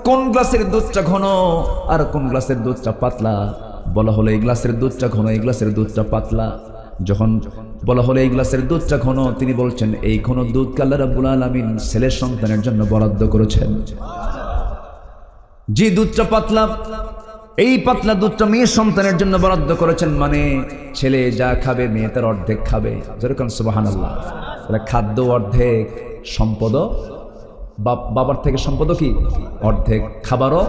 কোন গ্লাসের দুধটা ঘন আর কোন গ্লাসের দুধটা পাতলা। বলা হলো এই গ্লাসের দুধটা ঘন, এই গ্লাসের দুধটা পাতলা। যখন বলা হলো এই গ্লাসের দুধটা ঘন, তিনি বলছেন এই ঘন দুধ আল্লাহ রাব্বুল আলামিন ছেলের সন্তানের জন্য বরাদ্দ করেছেন। যে দুধটা পাতলা, এই পাতলা দুধটা মেয়ের সন্তানের জন্য বরাদ্দ করেছেন। মানে ছেলে যা খাবে মেয়ে তার অর্ধেক খাবে। যেরকম সুবহানাল্লাহ। তাহলে খাদ্য অর্ধেক, সম্পদ বাবার থেকে সম্পদও কি অর্ধেক, খাবারও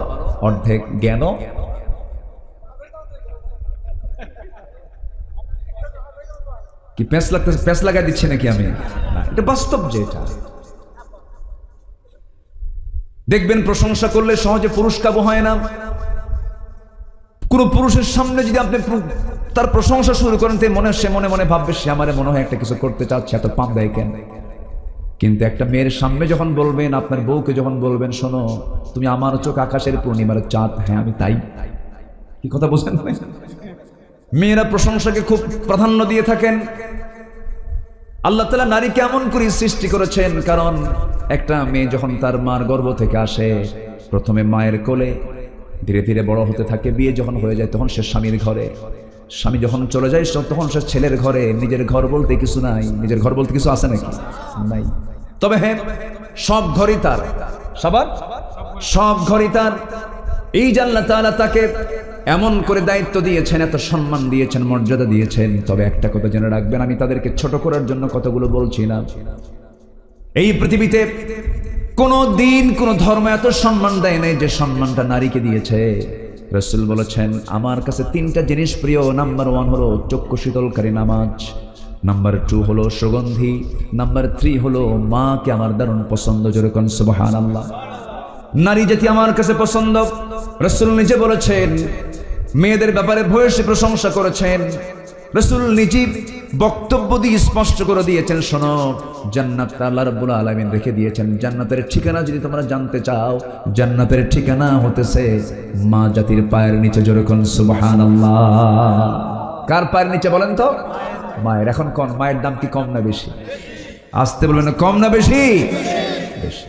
অর্ধেক, জ্ঞানও। কি প্যাঁচ লাগতেছে? প্যাঁচ লাগাই দিচ্ছি নাকি আমি? না, এটা বাস্তব। যে এটা দেখবেন প্রশংসা করলে সহজে পুরুষ কাবু হয় না। কোন পুরুষের সামনে যদি আপনি তার প্রশংসা শুরু করেন, সে মনে মনে ভাববে সে আমারে মনে হয় একটা কিছু করতে চাচ্ছে, এত পাম দেয় কেন। কিন্তু একটা মেয়ের সামনে যখন বলবেন, আপনার বউকে যখন বলবেন, শোনো তুমি আমার চোখ আকাশের পূর্ণিমার চাঁদ, হ্যাঁ আমি তাই, কি কথা বোঝেন? মেয়েরা প্রশংসাকে খুব প্রাধান্য দিয়ে থাকেন। আল্লাহ তাআলা নারীকে এমন করে সৃষ্টি করেছেন, কারণ একটা মেয়ে যখন তার মার গর্ভ থেকে আসে, প্রথমে মায়ের কোলে, ধীরে ধীরে বড় হতে থাকে, বিয়ে যখন হয়ে যায় তখন সে স্বামীর ঘরে, স্বামী যখন চলে যায় তখন সে ছেলের ঘরে। নিজের ঘর বলতে কিছু নাই। নিজের ঘর বলতে কিছু আছে নাকি? নাই। তবে হ্যাঁ, সব ঘরই তার, সবার সব ঘরই তার। এই যে আল্লাহ তাআলা তাকে এমন করে দায়িত্ব দিয়েছেন, এত সম্মান দিয়েছেন, মর্যাদা দিয়েছেন। তবে একটা কথা জেনে রাখবেন, আমি তাদেরকে ছোট করার জন্য কতগুলো বলছি না। এই পৃথিবীতে কোন দিন কোন ধর্ম এত সম্মান দেয় নাই যে সম্মানটা নারীকে দিয়েছে। রাসূল বলেছেন, আমার কাছে 3টা জিনিস প্রিয়। নাম্বার 1 হলো চক্ষু শীতলকারী নামাজ, নাম্বার 2 হলো সুগন্ধি, নাম্বার 3 হলো মাকে আমার দারুণ পছন্দ। জোরে কোন সুবহানাল্লাহ। নারী জাতি আমার কাছে পছন্দ। রাসূল নিজে বলেছেন, মেয়েদের ব্যাপারে ভূয়সী প্রশংসা করেছেন। রাসূল নিজে বক্তব্য দিয়ে স্পষ্ট করে দিয়েছেন, শোনো জান্নাতটা আল্লাহ রাব্বুল আলামিন রেখে দিয়েছেন। জান্নাতের ঠিকানা যদি তোমরা জানতে চাও, জান্নাতের ঠিকানা হতেছে মা জাতির পায়ের নিচে। জোরে কোন সুবহানাল্লাহ। কার পায়ের নিচে বলেন তো? মায়ের। এখন কোন মায়ের দাম কি কম না বেশি? আসতে বলবেন, কম না বেশি? বেশি।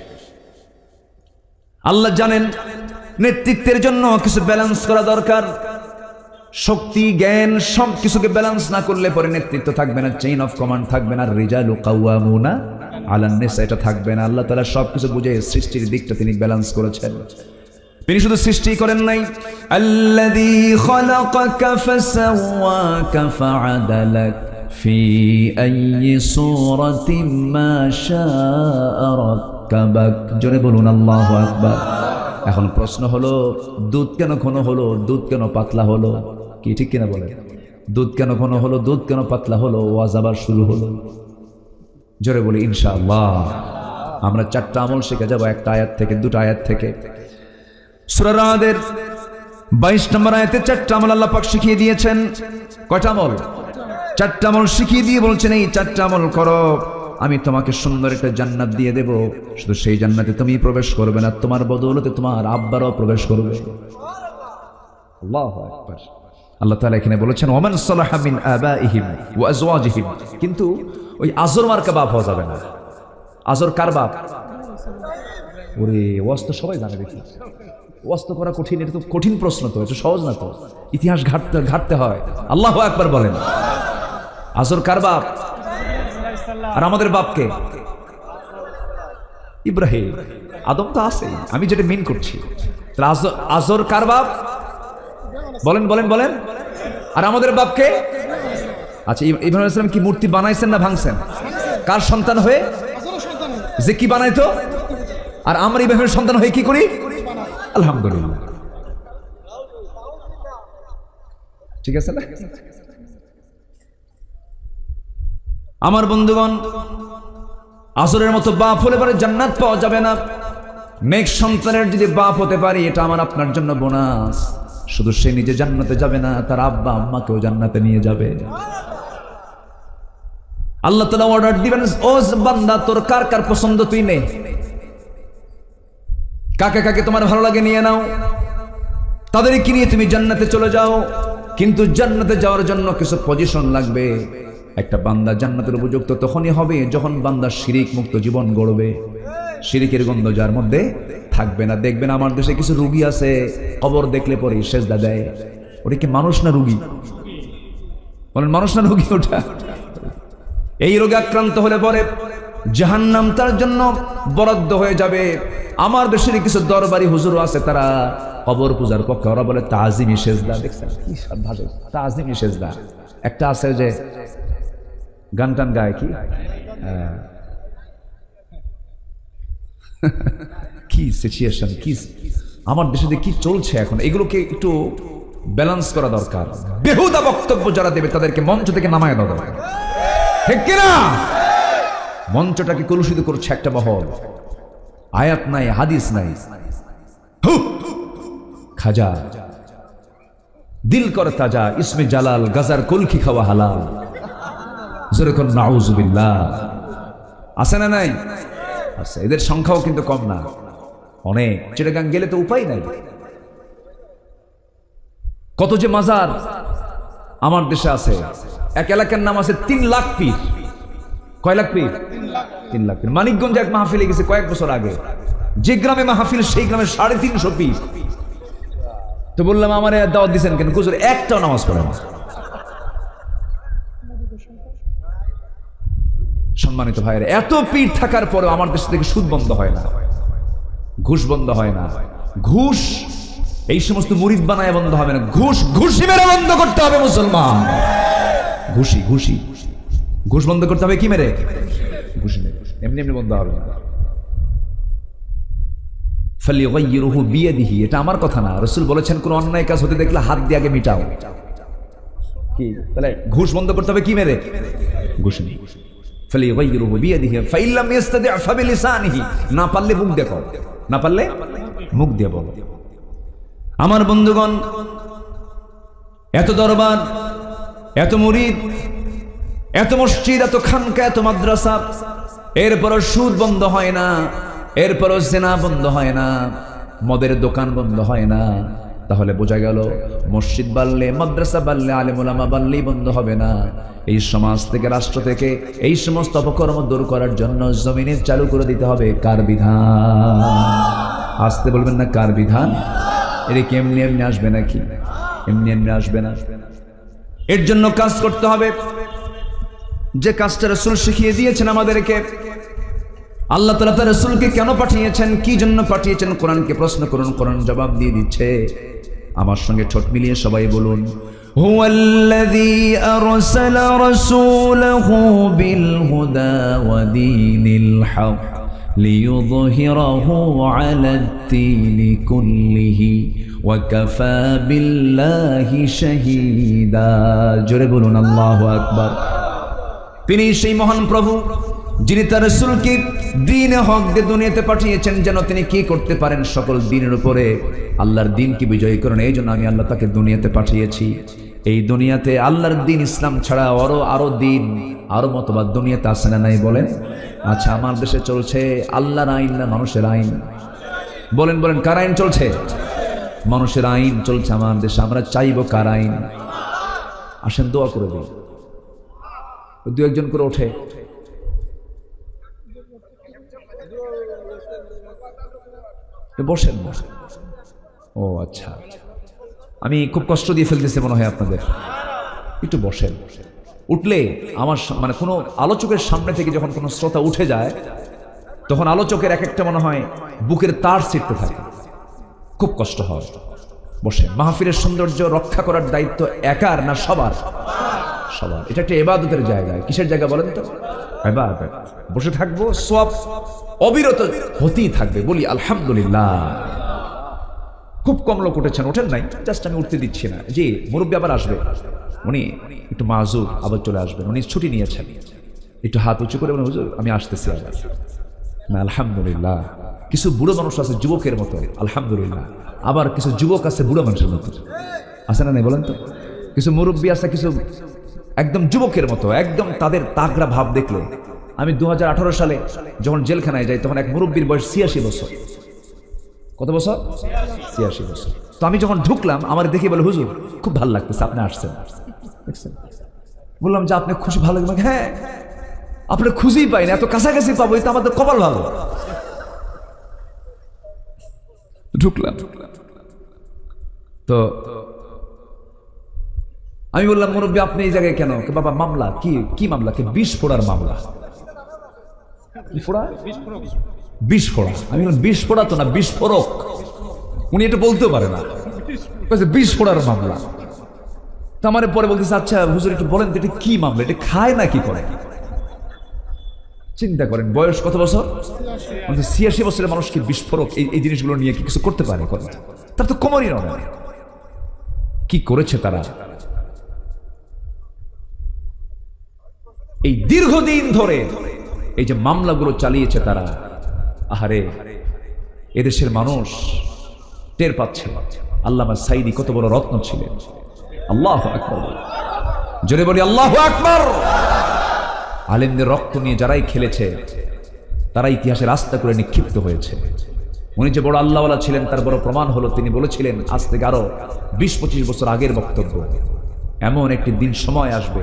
আল্লাহ জানেন নেতৃত্বের জন্য কিছু ব্যালেন্স করা দরকার। শক্তি, জ্ঞান সব কিছুকে ব্যালেন্স না করলে পরে নেতৃত্ব থাকবে না, চেইন অফ কমান্ড থাকবে না, রিজালু কাওয়ামুনা আলান নিসা, এটা থাকবে না। আল্লাহ তাআলা সবকিছু বুঝে সৃষ্টির দিকটা তিনি ব্যালেন্স করেছেন। তিনি শুধু সৃষ্টি করেন নাই, আল্লাযী খালাকাকা ফাসাওয়াকা ফাআদালাক ফি আইয়ি সূরাতিন মা শাআ রাক্কাবাক। জোরে বলুন আল্লাহু আকবার। এখন প্রশ্ন হলো, দুধ কেন ঘন হলো? দুধ কেন পাতলা হলো? কি ঠিক কিনা বলে? দুধ কেন ঘন হলো? দুধ কেন পাতলা হলো? ওয়াজ আবার শুরু হলো। জোরে বলি ইনশাআল্লাহ। আমরা 4টা আমল শিখে যাব, একটা আয়াত থেকে, 2টা আয়াত থেকে। সূরা রাদের 22 নম্বর আয়াতে 4টা আমল আল্লাহ পাক শিখিয়ে দিয়েছেন। কয়টা আমল? 4টা আমল শিখিয়ে দিয়ে বলছেন, এই 4টা আমল করো, আমি তোমাকে সুন্দর একটা জান্নাত দিয়ে দেব। শুধু সেই জান্নাতে তুমি প্রবেশ করবে না, তোমার বদৌলতে তোমার আব্বারও প্রবেশ করবে। আল্লাহু আকবার। আল্লাহ তাআলা এখানে বলেছেন, ওমান সালাহা মিন আবাইহিম ওয়া আজওয়াজিহিম। কিন্তু ওই আজর মার্কা বাপ হওয়া যাবে না। আজর কার বাপ? ওরে ওয়াজ তো সবাই জানে, দেখি ওয়াজ তো করা কঠিন। এটা তো কঠিন প্রশ্ন, তো এটা সহজ না তো, ইতিহাস ঘাটতে হয়। আল্লাহু আকবার বলেন। আজর কার বাপ? আর আমাদের বাপকে? ইব্রাহিম। আদম তো আছে, আমি যেটা মিন করছি। আজর কার বাপ? বলেন বলেন বলেন। আর আমাদের বাপকে? আচ্ছা, ইব্রাহিম আলাইহিস সালাম কি মূর্তি বানাইছেন না ভাঙছেন? কার সন্তান হয়ে? যে কি বানাইতো। আর আমরা ইব্রাহিমের সন্তান হয়ে কি করি? আলহামদুলিল্লাহ। ঠিক আছে না? আমার বন্ধুগণ, আজরের মতো বাপ হলে পরে জান্নাত পাওয়া যাবে না। নেক্সট সন্তানের যদি বাপ হতে পারি, এটা আমার আপনার জন্য বোনাস। শুধু সে নিজে জান্নাতে যাবে না, তার আব্বা আম্মাকেও জান্নাতে নিয়ে যাবে। আল্লাহ তাআলা অর্ডার দিবেন, ও বান্দা, তোর কার কার পছন্দ তুই নে, কাকে কাকে তোমার ভালো লাগে নিয়ে নাও, তাদেরকে নিয়ে তুমি জান্নাতে চলে যাও। কিন্তু জান্নাতে যাওয়ার জন্য কিছু পজিশন লাগবে। একটা বান্দা জান্নাতের উপযুক্ত তখনই হবে যখন বান্দা শিরিক মুক্ত জীবন গড়বে। শিরিকের গন্ধ যার মধ্যে থাকবে না। দেখবেন আমার দেশে কিছু রোগী আছে, কবর দেখলে পরে সেজদা দেয়। ওটা কি মানুষ না রোগী? বলেন, মানুষ না রোগী ওটা? এই রোগে আক্রান্ত হলে পরে জাহান্নাম তার জন্য বরাদ্দ হয়ে যাবে। আমার দেশের কিছু দরবারি হুজুর আছে, তারা কবর পূজার পক্ষে, ওরা বলে তাজিমি সেজদা। দেখছেন কি ভাবে? তাজিমি সেজদা। একটা আছে যে গান টান গায়, কি কি সিচুয়েশন, কি আমার দেশে যে কি চলছে এখন, এগুলোকে একটু ব্যালেন্স করা দরকার। বেহুদা বক্তব্য যারা দেবে তাদেরকে মঞ্চ থেকে নামায় দেওয়া দরকার, ঠিক কিনা? মঞ্চটাকে কলুষিত করছে একটা মহল, আয়াত নাই, হাদিস নাই, খাজা দিল করে তাজা, ইসমে জালাল, গাজার কলকি খাওয়া হালাল, যেরকম নাউজুবিল্লাহ। আছে না নাই? আছে। এদের সংখ্যাও কিন্তু কম না, অনেক। চিটাগাং গেলে তো উপায় নাই, কত যে মাজার আমার দেশে আছে। এক এলাকার নাম আছে 3 লাখ পীর। কয় লাখ পীর? 3 লাখ পীর। মানিকগঞ্জে এক মাহফিলে গেছে কয়েক বছর আগে, যে গ্রামে মাহফিল সেই গ্রামে 350 পীর। তো বললাম আমার দাওয়াত দিচ্ছেন কেন? হুজুর একটাও নামাজ পড়ে না। সম্মানিত ভাইরা, এত পীর থাকার পরেও আমার দেশ থেকে সুদ বন্ধ হয় না, ঘুষ বন্ধ হয় না। ঘুষ এই সমস্ত মুরিদ বানায় বন্ধ হবে না, ঘুষ ঘুষি মেরে বন্ধ করতে হবে মুসলমান। ঘুষি ঘুষি ঘুষ বন্ধ করতে হবে কি মেরে? ঘুষি মেরে। এমনি এমনি বন্ধ হবে না। ফালিয়ুগাইয়িরুহু বিয়াদিহি, এটা আমার কথা না, রাসূল বলেছেন কোন অন্যায় কাজ হতে দেখলে হাত দিয়ে আগে মিটাও। কি তাহলে ঘুষ বন্ধ করতে হবে কি মেরে? ঘুষি মেরে। ফালিয়ুগাইয়িরুহু বিয়াদিহি ফাইন লাম ইস্তাতি' ফাবিলিসানিহি, না পারলে মুখ দিয়ে কও, না পারলে মুখ দিয়ে বলো। আমার বন্ধুগণ, এত দরবার, এত মুরিদ, এত মসজিদ, এত খানকা, এত মাদ্রাসা, এরপরও সুদ বন্ধ হয় না, এরপরও জিনা বন্ধ হয় না, মদের দোকান বন্ধ হয় না। তাহলে বোঝা গেল মসজিদ বাড়লে, মাদ্রাসা বাড়লে, আলেম ওলামা বাড়লেই বন্ধ হবে না। এই সমাজ থেকে, রাষ্ট্র থেকে এই সমস্ত অপকর্ম দূর করার জন্য জমিনে চালু করে দিতে হবে কার বিধান? আসতে বলবেন না, কার বিধান? এটা কি এমনি এমনি আসবে নাকি? এমনি এমনি আসবে না। এর জন্য কাজ করতে হবে, যে কাজটা রাসূল শিখিয়ে দিয়েছেন আমাদেরকে। আল্লাহ তাআলা তার রাসূলকে কেন পাঠিয়েছেন, কি জন্য পাঠিয়েছেন? কোরআনকে প্রশ্ন করুন, কোরআন জবাব দিয়ে দিচ্ছে। আমার সঙ্গে ঠোঁট মিলিয়ে সবাই বলুন, হুয়াল্লাযী আরসালা রাসূলাহু বিল হুদা ওয়া দীনিল হক লিইয়ুযহিরাহু আলাদ-দীনি কুল্লিহি ওয়া কাফা বিল্লাহি শাহীদা। জোরে বলুন আল্লাহু আকবার। তিনি সেই মহান প্রভু যিনি তার রাসূলকে দ্বীনে হক দিয়ে দুনিয়াতে পাঠিয়েছেন, যেন তিনি কি করতে পারেন? সকল দ্বীনের উপরে আল্লাহর দ্বীনকে বিজয়ী করেন। এই জন্য আমি আল্লাহ তাকে দুনিয়াতে পাঠিয়েছি। এই দুনিয়াতে আল্লাহর দ্বীন ইসলাম ছাড়া আরো দ্বীন, আরো মতবাদ দুনিয়াতে আছে না নাই বলেন? আচ্ছা, আমার দেশে চলছে আল্লাহর আইন না মানুষের আইন? বলেন বলেন, কার আইন চলছে? মানুষের আইন চলছে আমার দেশে। আমরা চাইবো কার আইন? আসেন দোয়া করে দিই, দু একজন করে ওঠে। বসেন বসেন। ও আচ্ছা, আমি খুব কষ্ট দিয়ে ফেলতেছি মনে হয় আপনাদের, একটু বসেন। উঠলে আমার মানে কোনো আলোচকের সামনে থেকে যখন কোনো শ্রোতা উঠে যায়, তখন আলোচকের এক একটা মনে হয় বুকের তার ছিটতে থাকে, খুব কষ্ট হয়। বসেন। মাহফিলের সৌন্দর্য রক্ষা করার দায়িত্ব একার না সবার? সবার। এটা একটা ইবাদতের জায়গা। কিসের জায়গা বলেন তো? ইবাদত। বসে থাকবো, সওয়াব অবিরত হতেই থাকবে। বলি আলহামদুলিল্লাহ। খুব কম লোক উঠেছেন, ওঠেন নাই, জাস্ট আমি উঠতে দিচ্ছি না। জি, মুরব্বী আবার আসবে, উনি একটু মাযুর, আবার চলে আসবেন, উনি ছুটি নিয়েছেন। একটু হাত উঁচু করে বলেন, হুজুর আমি আসতেছি আবার। না আলহামদুলিল্লাহ। কিছু বুড়ো মানুষ আছে যুবকের মতো, আলহামদুলিল্লাহ। আবার কিছু যুবক আছে বুড়ো মানুষের মতো, আছে না নাই বলেন তো? কিছু মুরব্বী আছে কিছু একদম যুবকের মতো, একদম তাদের তাগড়া ভাব দেখলে। আমি 2018 সালে যখন জেলখানায় যাই, তখন এক মুরব্বীর বয়স 86 বছর। কত বছর? 86 বছর। তো আমি যখন ঢুকলাম, আমার দেখে বলে, হুজুর খুব ভালো লাগতেছে আপনি আসছেন। দেখছেন? বললাম যে আপনি খুশি, ভালো লাগে? হ্যাঁ, আপনি খুশিই পাই না, এত কাছাকাছি পাবো, এটা আমাদের কপাল ভালো। ঢুকলাম তো আমি বললাম, মুরব্বী আপনি এই জায়গায় কেন? বাবা মামলা। কি মামলা? বিষ ফোড়ার মামলা। কি ফোড়া? বিষ ফোড়া। আমি বললাম বিষ ফোড়া তো না, বিস্ফোরক। উনি এটা বলতেও পারে না, বিষ ফোড়ার মামলা। তো আমার পরে বলতেছে, আচ্ছা হুজুর একটু বলেন তো এটা কি মামলা, এটা খায় না কি করে? চিন্তা করেন বয়স কত বছর? 86 বছরের মানুষ কি বিস্ফোরক এই জিনিসগুলো নিয়ে কি কিছু করতে পারে? তার তো কোমরই নয়। কি করেছে তারা? এই দীর্ঘদিন ধরে এই যে মামলাগুলো চালিয়েছে তারা, আহারে এদেশের মানুষ টের পাচ্ছে আল্লামা সাঈদী কত বড় রত্ন ছিলেন। আল্লাহু আকবার, জোরে বলি আল্লাহু আকবার। আলেমদের রক্ত নিয়ে যারাই খেলেছে তারা ইতিহাসে রাস্তা করে নিক্ষিপ্ত হয়েছে। উনি যে বড় আল্লাহওয়ালা ছিলেন তার বড় প্রমাণ হলো তিনি বলেছিলেন আজ থেকে আরো 20-25 বছর আগের বক্তব্য, এমন একটি দিন সময় আসবে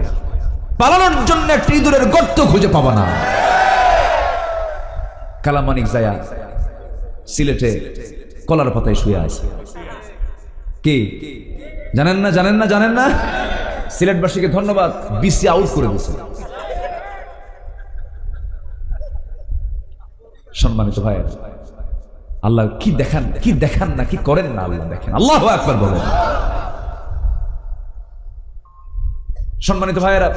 পালানোর জন্য একটি ইঁদুরের গর্ত খুঁজে পাবো না। কালামানিক জায়া সিলেটে কলার পাতায় শুয়ে আছে। কি জানেন না? জানেন না? জানেন না? সিলেটবাসীকে ধন্যবাদ, বিসি আউট করে দিয়েছে। সম্মানিত ভাই, আল্লাহ কি দেখান, কি দেখান না, কি করেন না আল্লাহ দেখেন। আল্লাহু আকবার বলেন। সম্মানিত ভাইয়েরা,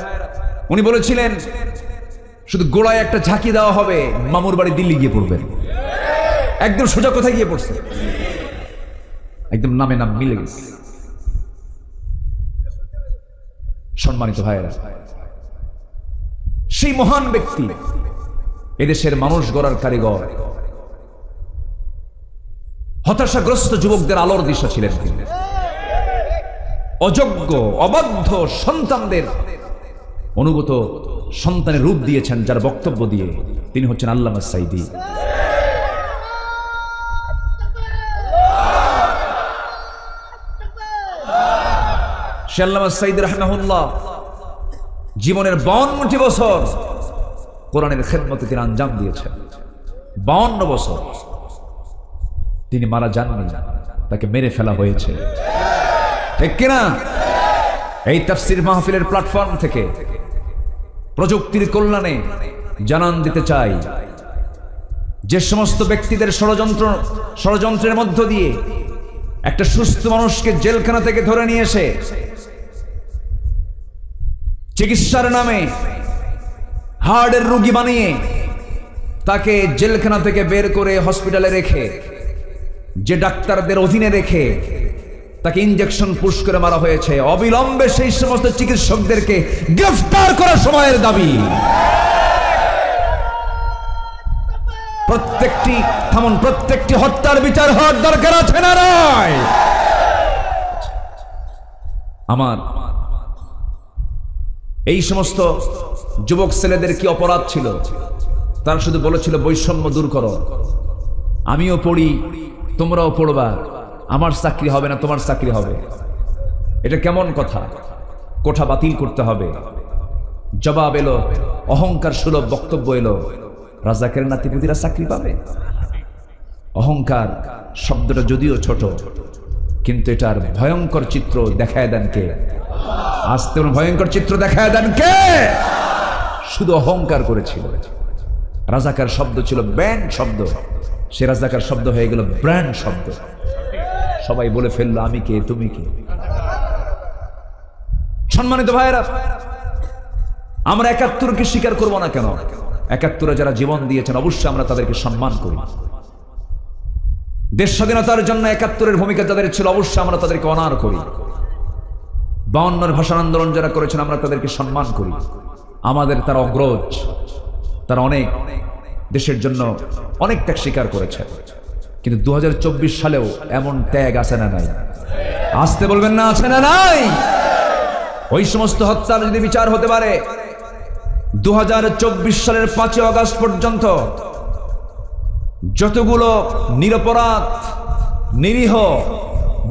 উনি বলেছিলেন শুধু গোড়ায় একটা ঝাঁকি দেওয়া হবে, মামুর বাড়ি দিল্লি গিয়ে পড়বেন। একদম সোজা কোথায় গিয়ে পড়ছে, একদম নামে নাম মিলে গেছে। সম্মানিত ভাইয়েরা, সেই মহান ব্যক্তি এদেশের মানুষ গড়ার কারিগর, হতাশাগ্রস্ত যুবকদের আলোর দিশা ছিলেন তিনি। অযোগ্য অবাধ্য সন্তানদের অনুগত সন্তানের রূপ দিয়েছেন যার বক্তব্য দিয়ে, তিনি হচ্ছেন আল্লামা সাঈদী। সে আল্লামা সাঈদী রাহিমাহুল্লাহ জীবনের 52 বছর কোরআনের খেদমতে তিনি আঞ্জাম দিয়েছেন। 52 বছর তিনি মারা যাননি, তাকে মেরে ফেলা হয়েছে, ঠিক কিনা? এই তাফসীর মাহফিলের প্ল্যাটফর্ম থেকে প্রযুক্তির কল্যাণে জানান দিতে চাই, যে সমস্ত ব্যক্তিদের ষড়যন্ত্রের মধ্য দিয়ে একটা সুস্থ মানুষকে জেলখানা থেকে ধরে নিয়ে এসে চিকিৎসার নামে হার্টের রোগী বানিয়ে তাকে জেলখানা থেকে বের করে হসপিটালে রেখে, যে ডাক্তারদের অধীনে রেখে তাকে ইনজেকশন পুশ করে মারা হয়েছে, অবিলম্বে সেই সমস্ত চিকিৎসকদেরকে গ্রেফতার করার সময়ের দাবি। প্রত্যেকটি হত্যার বিচার হওয়ার দরকার আছে না নয়? আমার এই সমস্ত যুবক ছেলেদের কি অপরাধ ছিল? তারা শুধু বলেছিল বৈষম্য দূর করো, আমিও পড়ি তোমরাও পড়বা, আমার চাকরি হবে না তোমার চাকরি হবে। এটা কেমন কথা? কোঠা বাতিল করতে হবে। জবাব এলো, অহংকার সুলভ বক্তব্য এলো, রাজাকের নাতিপুতিরা চাকরি পাবে। অহংকার শব্দটা যদিও ছোট, কিন্তু এটার ভয়ঙ্কর চিত্র দেখায় দেন কে? আস্তে ভয়ঙ্কর চিত্র দেখায় দেন কে? শুধু অহংকার করেছিল। রাজাকার শব্দ ছিল ব্যান্ড শব্দ, সে রাজাকার শব্দ হয়ে গেল ব্র্যান্ড শব্দ। সবাই বলে ফেললো আমি কে, তুমি কে। সম্মানিত ভাইয়েরা, আমরা ৭১কে স্বীকার করব না কেন? ৭১-এ যারা জীবন দিয়েছেন অবশ্যই আমরা তাদেরকে সম্মান করি। দেশ স্বাধীনতার জন্য ৭১-এর ভূমিকা যাদের ছিল অবশ্যই আমরা তাদেরকে অনার করি। ৫২-এর ভাষা আন্দোলন যারা করেছেন আমরা তাদেরকে সম্মান করি। আমাদের তারা অগ্রজ, তারা অনেক দেশের জন্য অনেক ত্যাগ স্বীকার করেছে। কিন্তু ২০২৪ সালেও এমন ত্যাগ আছে না নাই? আসতে বলবেন না, আছে না নাই? ওই সমস্ত হত্যার যদি বিচার হতে পারে, ২০২৪ সালের ৫ই আগস্ট পর্যন্ত যতগুলো নিরপরাধ নিরীহ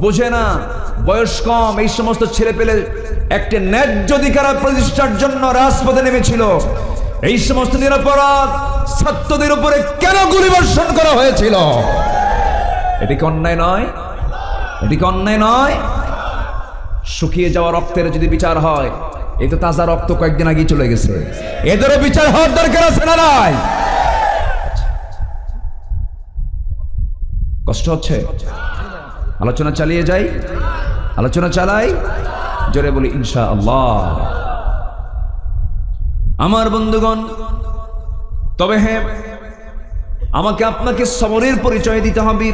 বোঝে না বয়স কম এই সমস্ত ছেলে পেলে একটা ন্যায্য অধিকার প্রতিষ্ঠার জন্য রাজপথে নেমেছিল, এই সমস্ত নিরপরাধ ছাত্রদের উপরে কেন গুলিবর্ষণ করা হয়েছিল? এটি কি অন্যায় নয়? এটি কি অন্যায় নয়? শুকিয়ে যাওয়া রক্তের যদি বিচার হয়, এই তো তাজা রক্ত কয়েকদিন আগে চলে গেছে, এদেরও বিচার হওয়ার দরকার আছে না নাই? কষ্ট হচ্ছে? আলোচনা চালিয়ে যাই, আলোচনা চালাই, জোরে বলি ইনশাআল্লাহ। আমার বন্ধুগণ, তবে হ্যাঁ, আমাকে আপনাকে সবরের পরিচয় দিতে হবে,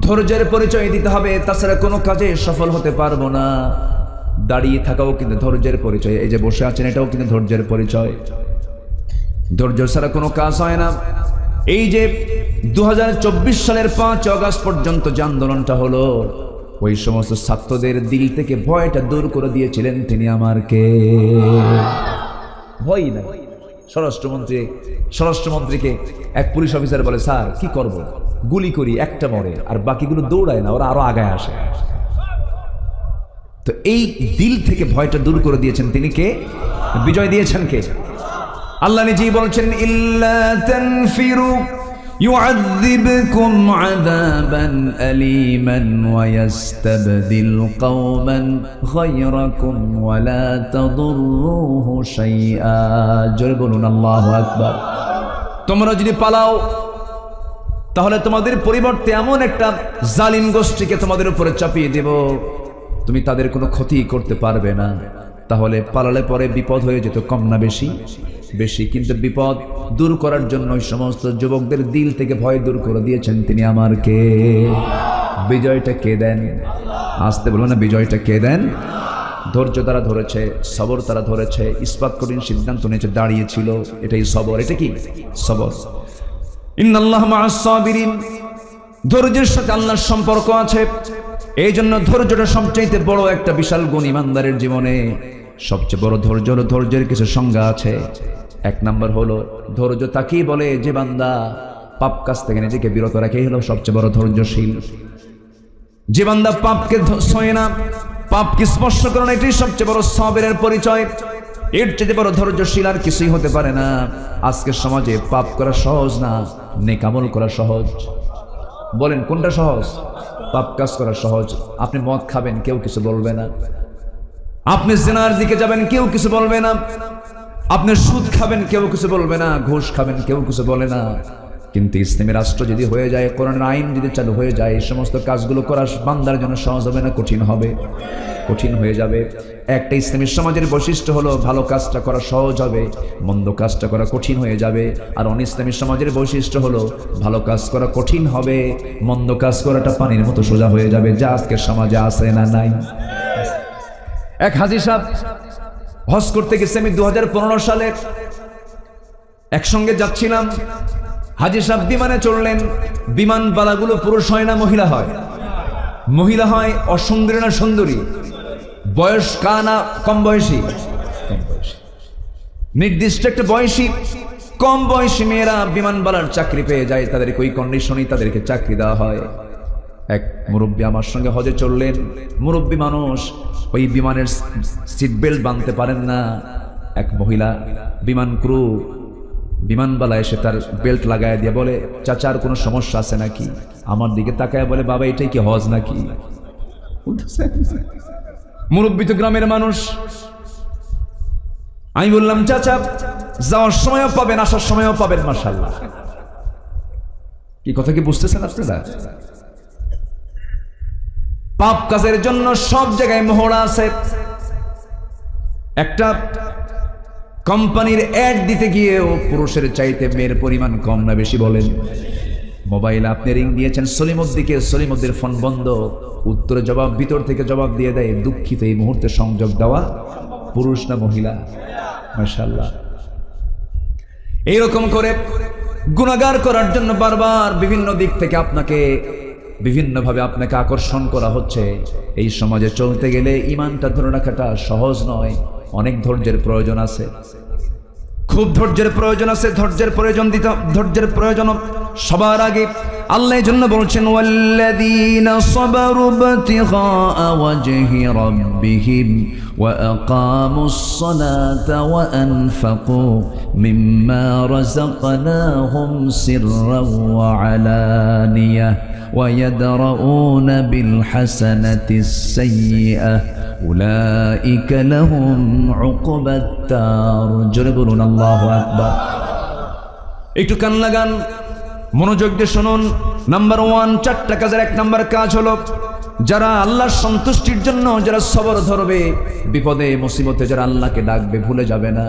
ধৈর্যের পরিচয় দিতে হবে, তাছাড়া কোনো কাজে সফল হতে পারবো না। দাঁড়িয়ে থাকাও কিন্তু ধৈর্যের পরিচয়, এই যে বসে আছেন এটাও কিন্তু ধৈর্যের পরিচয়। ধৈর্য ছাড়া কোনো কাজ হয় না। এই যে 2024 সালের 5 আগস্ট পর্যন্ত যে আন্দোলনটা হলো, ওই সমস্ত ছাত্রদের দিল থেকে ভয়টা দূর করে দিয়েছিলেন তিনি আমার কে? ভয় না। স্বরাষ্ট্রমন্ত্রীকে এক পুলিশ অফিসার বলে, স্যার কি করব, গুলি করি, একটা মরে আর বাকিগুলো দৌড়ায় না, ওরা আরো আগায় আসে। তো এই দিল থেকে ভয়টা দূর করে দিয়েছেন তিনি কে? বিজয় দিয়েছেন কে? আল্লাহ নিজেই বলছেন, ইল্লা তানফিরু يعذبكم عذابا أليما ويستبدل قوما غيركم ولا تضروه شيئا جربون الله أكبر। তোমরা যদি পালাও তাহলে তোমাদের পরিবর্তে এমন একটা জালিম গোষ্ঠীকে তোমাদের উপরে চাপিয়ে দেব, তুমি তাদের কোনো ক্ষতি করতে পারবে না। তাহলে পালালে পরে বিপদ হয়ে যেত কম না বেশি? বেশি। কিন্তু বিপদ দূর করার জন্য ওই সমস্ত যুবকদের দিল থেকে ভয় দূর করে দিয়েছেন তিনি আমার কে? বিজয়টা কে দেন? আসতে বলবো না, বিজয়টা কে দেন? ধৈর্য তারা ধরেছে, সবর তারা ধরেছে, ইসবাত কঠিন সিদ্ধান্ত নিয়েছে, দাঁড়িয়েছিল, এটাই সবর। এটা কি সবর? ইন্নাল্লাহ মা'আস সাবিরিন। ধৈর্যের সাথে আল্লাহর সম্পর্ক আছে। এই জন্য ধৈর্যটা সবচেয়ে বড় একটা বিশাল গুণ ইমানদারের জীবনে। সবচেয়ে বড় ধৈর্য হলো, ধৈর্যের কিছু সংজ্ঞা আছে। এক নাম্বার হলো, ধৈর্য তাকেই বলে যে বান্দা পাপ কাজ থেকে নিজেকে বিরত রাখে, হলো সবচেয়ে বড় ধৈর্যশীল। যে বান্দা পাপকে ছয় না, পাপকে স্পর্শ করে না, এটাই সবচেয়ে বড় সবরের পরিচয়। এর চেয়ে বড় ধৈর্যশীল আর কিছুই হতে পারে না। আজকের সমাজে পাপ করা সহজ না, নেক আমল করা সহজ। বলেন কোনটা সহজ? পাপ কাজ করা সহজ। আপনি মদ খাবেন, কেউ কিছু বলবে না। আপনি জিনার দিকে যাবেন, কেউ কিছু বলবে না। আপনি সুদ খাবেন, কেউ কিছু বলবে না। ঘুষ খাবেন, কেউ কিছু বলে না। কিন্তু ইসলামী রাষ্ট্র যদি হয়ে যায়, কোরআনের আইন যদি চালু হয়ে যায়, এই সমস্ত কাজগুলো করা বান্দার জন্য সহজ হবে না, কঠিন হবে? কঠিন হয়ে যাবে। একটা ইসলামী সমাজের বৈশিষ্ট্য হলো, ভালো কাজটা করা সহজ হবে, মন্দ কাজটা করা কঠিন হয়ে যাবে। আর অন ইসলামী সমাজের বৈশিষ্ট্য হলো, ভালো কাজ করা কঠিন হবে, মন্দ কাজ করাটা পানির মতো সোজা হয়ে যাবে। যা আজকের সমাজে আছে না নাই? এক হাজী সাহেব হজ করতে গেছে, আমি 2015 সালে একসঙ্গে যাচ্ছিলাম। হাজী সাহেব বিমানে চড়লেন। বিমান বালাগুলো পুরুষ হয় না মহিলা হয়? মহিলা হয়। অসুন্দরী না সুন্দরী? বয়স কা না কম বয়সী? কম বয়সী। নির্দিষ্ট একটা বয়সী কম বয়সী মেয়েরা বিমানবালার চাকরি পেয়ে যায়, তাদেরকে ওই কন্ডিশনেই তাদেরকে চাকরি দেওয়া হয়। এক মুরব্বী আমার সঙ্গে হজে চললেন। মুরব্বী মানুষ, ওই বিমানের সিট বেল্ট বাঁধতে পারেন না। এক মহিলা বিমান ক্রু, বিমানবালা এসে তার বেল্ট লাগায় দিয়ে বলে, চাচার কোনো সমস্যা আছে নাকি? আমার দিকে তাকায় বলে, বাবা এটাই কি হজ নাকি? মুরব্বী তো গ্রামের মানুষ। আমি বললাম, চাচা যাওয়ার সময়ও পাবেন, আসার সময়ও পাবেন, মাশাআল্লাহ। কি কথা কি বুঝতেছেন আপনারা? পাপ কাজের জন্য সব জায়গায় মহড়া আছে। একটা কোম্পানির অ্যাড দিতে গিয়েও পুরুষের চাইতে মেয়ের পরিমাণ কম না বেশি? বলেন। মোবাইল আপনি রিং দিয়েছেন সলিমুদ্দিকে, সলিমুদ্দির ফোন বন্ধ, উত্তরে জবাব ভিতর থেকে জবাব দিয়ে দেয়, দুঃখিত এই মুহূর্তে সংযোগ দেওয়া পুরুষ না মহিলা? মাশাআল্লাহ। এইরকম করে গুনাহগার করার জন্য বারবার বিভিন্ন দিক থেকে আপনাকে বিভিন্নভাবে আপনাকে আকর্ষণ করা হচ্ছে। এই সমাজে চলতে গেলে ঈমানটা ধরে রাখাটা সহজ নয়, অনেক ধৈর্যের প্রয়োজন আছে, খুব ধৈর্যের প্রয়োজন আছে। ধৈর্যের প্রয়োজন সবার আগে। আল্লাহ এই জন্য বলছেন, ওয়াল্লাযীনা সাবারু ইবতিগা ওয়াজহি রাব্বিহিম ওয়া আকামুস সালাতা ওয়া আনফাকু মিম্মা রাযাকনাহুম সিররান ওয়া আলানিয়া ওয়া ইয়াদরাউনা বিল হাসানাতিস সাইয়্যিআহ উলাইকা লাহুম উকবাত দার। জোরে বলুন আল্লাহু আকবার। একটু কান লাগান, মনোযোগ দিয়ে শুনুন। নাম্বার 1, 4টা কাজের 1 নাম্বার কাজ হলো, যারা আল্লাহর সন্তুষ্টির জন্য যারা সবর ধরবে, বিপদে মুসিবতে যারা আল্লাহকে ডাকবে, ভুলে যাবে না,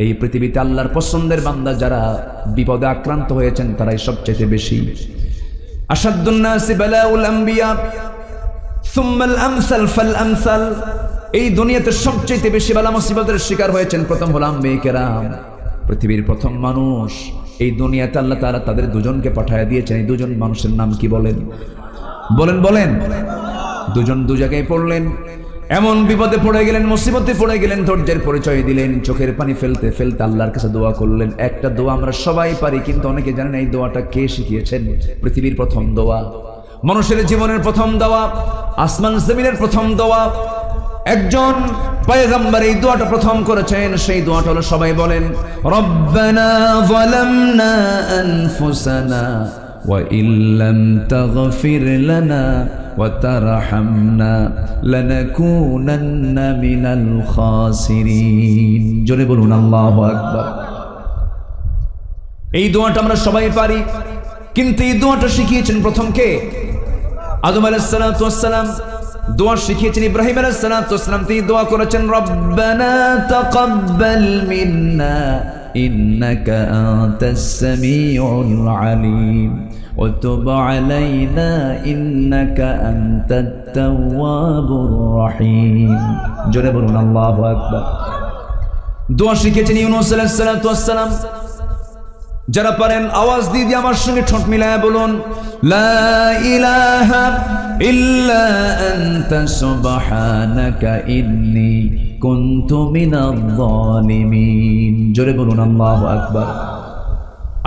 এই পৃথিবীতে আল্লাহর পছন্দের বান্দা যারা বিপদে আক্রান্ত হয়েছেন তারাই সবচেয়ে বেশি। আশাদ্দুন নাসি বালাউল আম্বিয়া সুম্মাল আমসাল ফাল আমসাল। এই দুনিয়াতে সবচেয়ে বেশি বালা মুসিবতের শিকার হয়েছেন প্রথম হলো আম্বিয়া কেরাম, পৃথিবীর প্রথম মানুষ। এই দুনিয়াতে আল্লাহ তাআলা তাদের দুজনকে পাঠিয়ে দিয়েছেন। এই দুজন মানুষের নাম কি বলেন? বলেন বলেন। দুজন দু জায়গায় পড়লেন, এমন বিপদে পড়ে গেলেন, মুসিবতে পড়ে গেলেন, ধৈর্যের পরিচয় দিলেন, চোখের পানি ফেলতে ফেলতে আল্লাহর কাছে দোয়া করলেন। একটা দোয়া আমরা সবাই পারি, কিন্তু অনেকে জানেন এই দোয়াটা কে শিখিয়েছেন? পৃথিবীর প্রথম দোয়া, মানুষের জীবনের প্রথম দোয়া, আসমান জমিনের প্রথম দোয়া, একজন পয়গম্বর এই দোয়াটা প্রথম করেছেন। সেই দোয়াটা হলো, সবাই বলেন, রব্বানা যালামনা আনফুসানা ওয়া ইল্লাম তাগফির লানা ওয়া তারহামনা লানাকুনান্না মিনাল খাসিরিন। জোরে বলুন আল্লাহু আকবার। এই দোয়াটা আমরা সবাই পারি, কিন্তু এই দোয়াটা শিখিয়েছেন প্রথম কে? আদম আলাইহিস সালাতু ওয়াস সালাম। দোয়া শিখিয়েছেন ইব্রাহিম আলাইহিস সালাতু ওয়াস সালাম। তিনি দোয়া করেছেন, রব্বানা তাকাব্বাল মিন্না ইন্নাকা আনতাস সামিউল আলিম ওয়া তুব আলাইনা ইন্নাকা আনতাত তাওয়াবুর রহিম। জোরে বলুন আল্লাহু আকবার। দোয়া শিখিয়েছেন ইউনূস আলাইহিস সালাতু ওয়াস সালাম। যারা পারেন আওয়াজ দিয়ে দিয়ে আমার সঙ্গে ঠোঁট মিলায়া বলুন, লা ইলাহা ইল্লা আনতা সুবহানাকা ইন্নী কুনতু মিনাল যালিমিন। জোরে বলুন আল্লাহু আকবার।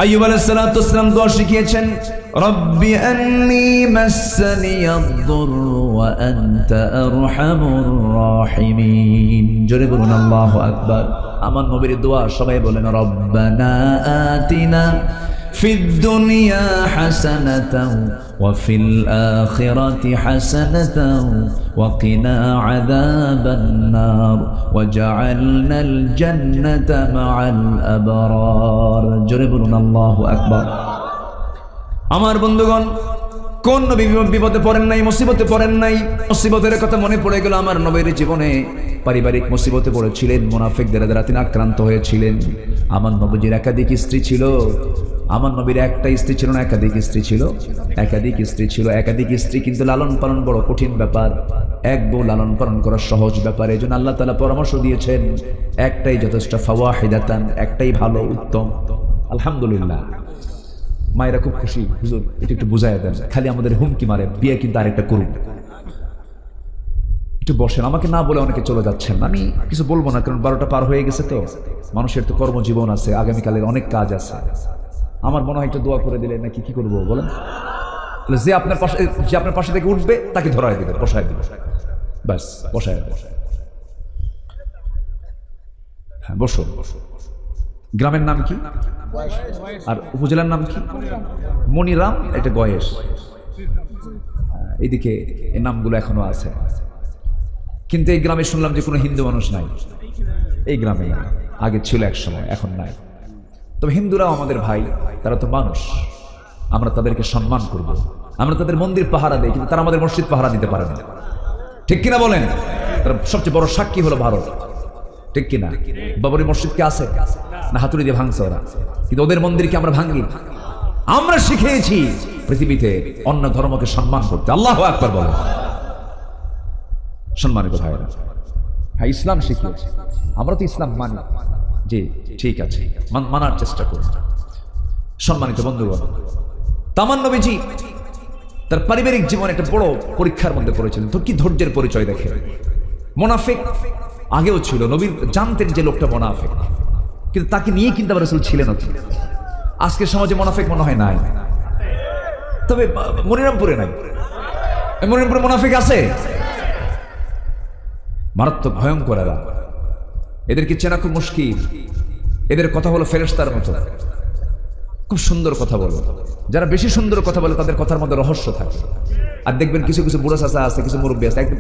আইয়ুব আলাইহিস সালাতু ওয়াস সালাম দোয়া শিখিয়েছেন, রব্বি আন্নী মাসসানিয়াদ-দুররু ওয়া আনতা আরহামুর রাহিমিন। জোরে বলুন আল্লাহু আকবার। আমার নবীর দোয়া সবাই বলেন, রব্বানা আতিনা ফিদ দুনিয়া হাসানাতাও ওয়া ফিল আখিরাতি হাসানাতাও ওয়া কিনা আযাবান নার ওয়াজআলনাল জান্নাতা মাআল আবরার। জোরে বলুন আল্লাহু আকবার। আমার বন্ধুগণ, কোন নবী বিপদে পড়েন নাই, মুসিবতে পড়েন নাই? মুসিবতের কথা মনে পড়ে গেল। আমার নবীর জীবনে পারিবারিক মুসিবতে পড়েছিলেন, মুনাফিকদের দ্বারা তিনি আক্রান্ত হয়েছিলেন। আমার নবীর একাধিক স্ত্রী ছিল। আমার নবীর একটা স্ত্রী ছিল না, একাধিক স্ত্রী ছিল। একাধিক স্ত্রী ছিল, একাধিক স্ত্রী কিন্তু লালন পালন বড় কঠিন ব্যাপার। এক বউ লালন পালন করা সহজ ব্যাপার। এই জন্য আল্লাহ তাআলা পরামর্শ দিয়েছেন, একটাই যথেষ্ট, ফাওয়াহিদাতান, একটাই ভালো, উত্তম। আলহামদুলিল্লাহ। মায়েরা খুব খুশি, হুজুর এটা একটু বুঝাই দেন, খালি আমাদের হুমকি মারে, বিয়ে কিন্তু আরেকটা করুন। একটু বসেন, আমাকে না বলে অনেকে চলে যাচ্ছেন। আমি কিছু বলবো না, কারণ 12টা পার হয়ে গেছে তো, মানুষের তো কর্মজীবন আছে, আগামীকালের অনেক কাজ আছে। আমার মনে হয় একটু দোয়া করে দিলে নাকি, কি করবো বলেন? যে আপনার পাশে থেকে উঠবে তাকে ধরায় দিবে, বসায় দিবে, ব্যাস বসায়। হ্যাঁ বসো। গ্রামের নাম কি আর উপজেলার নাম কি? মনিরাম। এটা গয়েশ। এইদিকে এই নামগুলো এখনো আছে, কিন্তু এই গ্রামে শুনলাম যে কোনো হিন্দু মানুষ নাই এই গ্রামে। আগে ছিল এক সময়, এখন নাই। তবে হিন্দুরাও আমাদের ভাই, তারা তো মানুষ, আমরা তাদেরকে সম্মান করব। আমরা তাদের মন্দির পাহারা দেই, কিন্তু তারা আমাদের মসজিদ পাহারা দিতে পারে না। ঠিক কিনা বলেন? তার সবচেয়ে বড় সাক্ষী হলো ভারত, ঠিক কিনা? বাবরি মসজিদ কে আছে না? হাতুড়ি দিয়ে ভাঙছে ওরা, কিন্তু ওদের মন্দিরকে আমরা ভাঙি। আমরা শিখেছি পৃথিবীতে অন্য ধর্মকে সম্মান করতে। আল্লাহু আকবার বলেন। সম্মানিত ভাইরা, হ্যাঁ ইসলাম শিখিয়েছি, আমরা তো ইসলাম মানি। জি ঠিক আছে, মানার চেষ্টা করি। সম্মানিত বন্ধুগণ, তামান নবীজি তার পারিবারিক জীবনে একটা বড় পরীক্ষার মধ্যে পড়েছিলেন। তো কি ধৈর্যের পরিচয় দেখে। মুনাফিক আগেও ছিল, নবীর জানতেন যে লোকটা মুনাফিক, কিন্তু তাকে নিয়ে কিন্তু আবার রাসূল ছিলেন। আজকের সমাজে মুনাফিক মনে হয় নাই, তবে মনিরামপুরে নাই। মনিরামপুরে মুনাফিক আছে, মারাত্মক ভয়ঙ্কর এরা। এদেরকে চেনা খুব মুশকিল। এদের কথা হলো ফেরেশতার মতো, খুব সুন্দর কথা বলে। যারা বেশি সুন্দর কথা বলে তাদের কথার মধ্যে রহস্য থাকে। আর দেখবেন কিছু কিছু বুড়া চাচা আছে, কিছু মুরব্বী আছে, একদম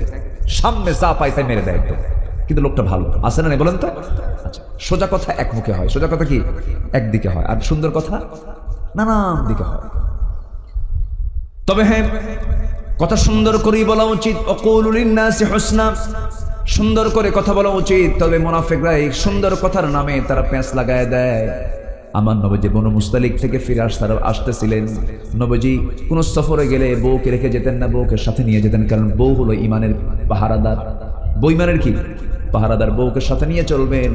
সামনে যা পায় তাই মেরে দেয় একদম, কিন্তু লোকটা ভালো আছে না বলেন তো? আচ্ছা, সোজা কথা এক মুখে হয়, সোজা কথা কি একদিকে হয়, আর সুন্দর কথা নানান দিকে হয়। তবে হ্যাঁ, কথা সুন্দর করেই বলা উচিত। অকুলু লিন্নাসি হুসনা, সুন্দর করে কথা বলা উচিত, তবে মুনাফিকরা এই সুন্দর কথার নামে তারা প্যাঁচ লাগায় দেয়। আমার নবীজি বনু মুস্তালিক থেকে ফিরে আসতেছিলেন। নবীজি কোনো সফরে গেলে বউকে রেখে যেতেন না, বউকে সাথে নিয়ে যেতেন, কারণ বউ হলো ইমানের পাহারাদার। বউ ইমানের কি পাহারাদার, বউকে সাথে নিয়ে চলবেন।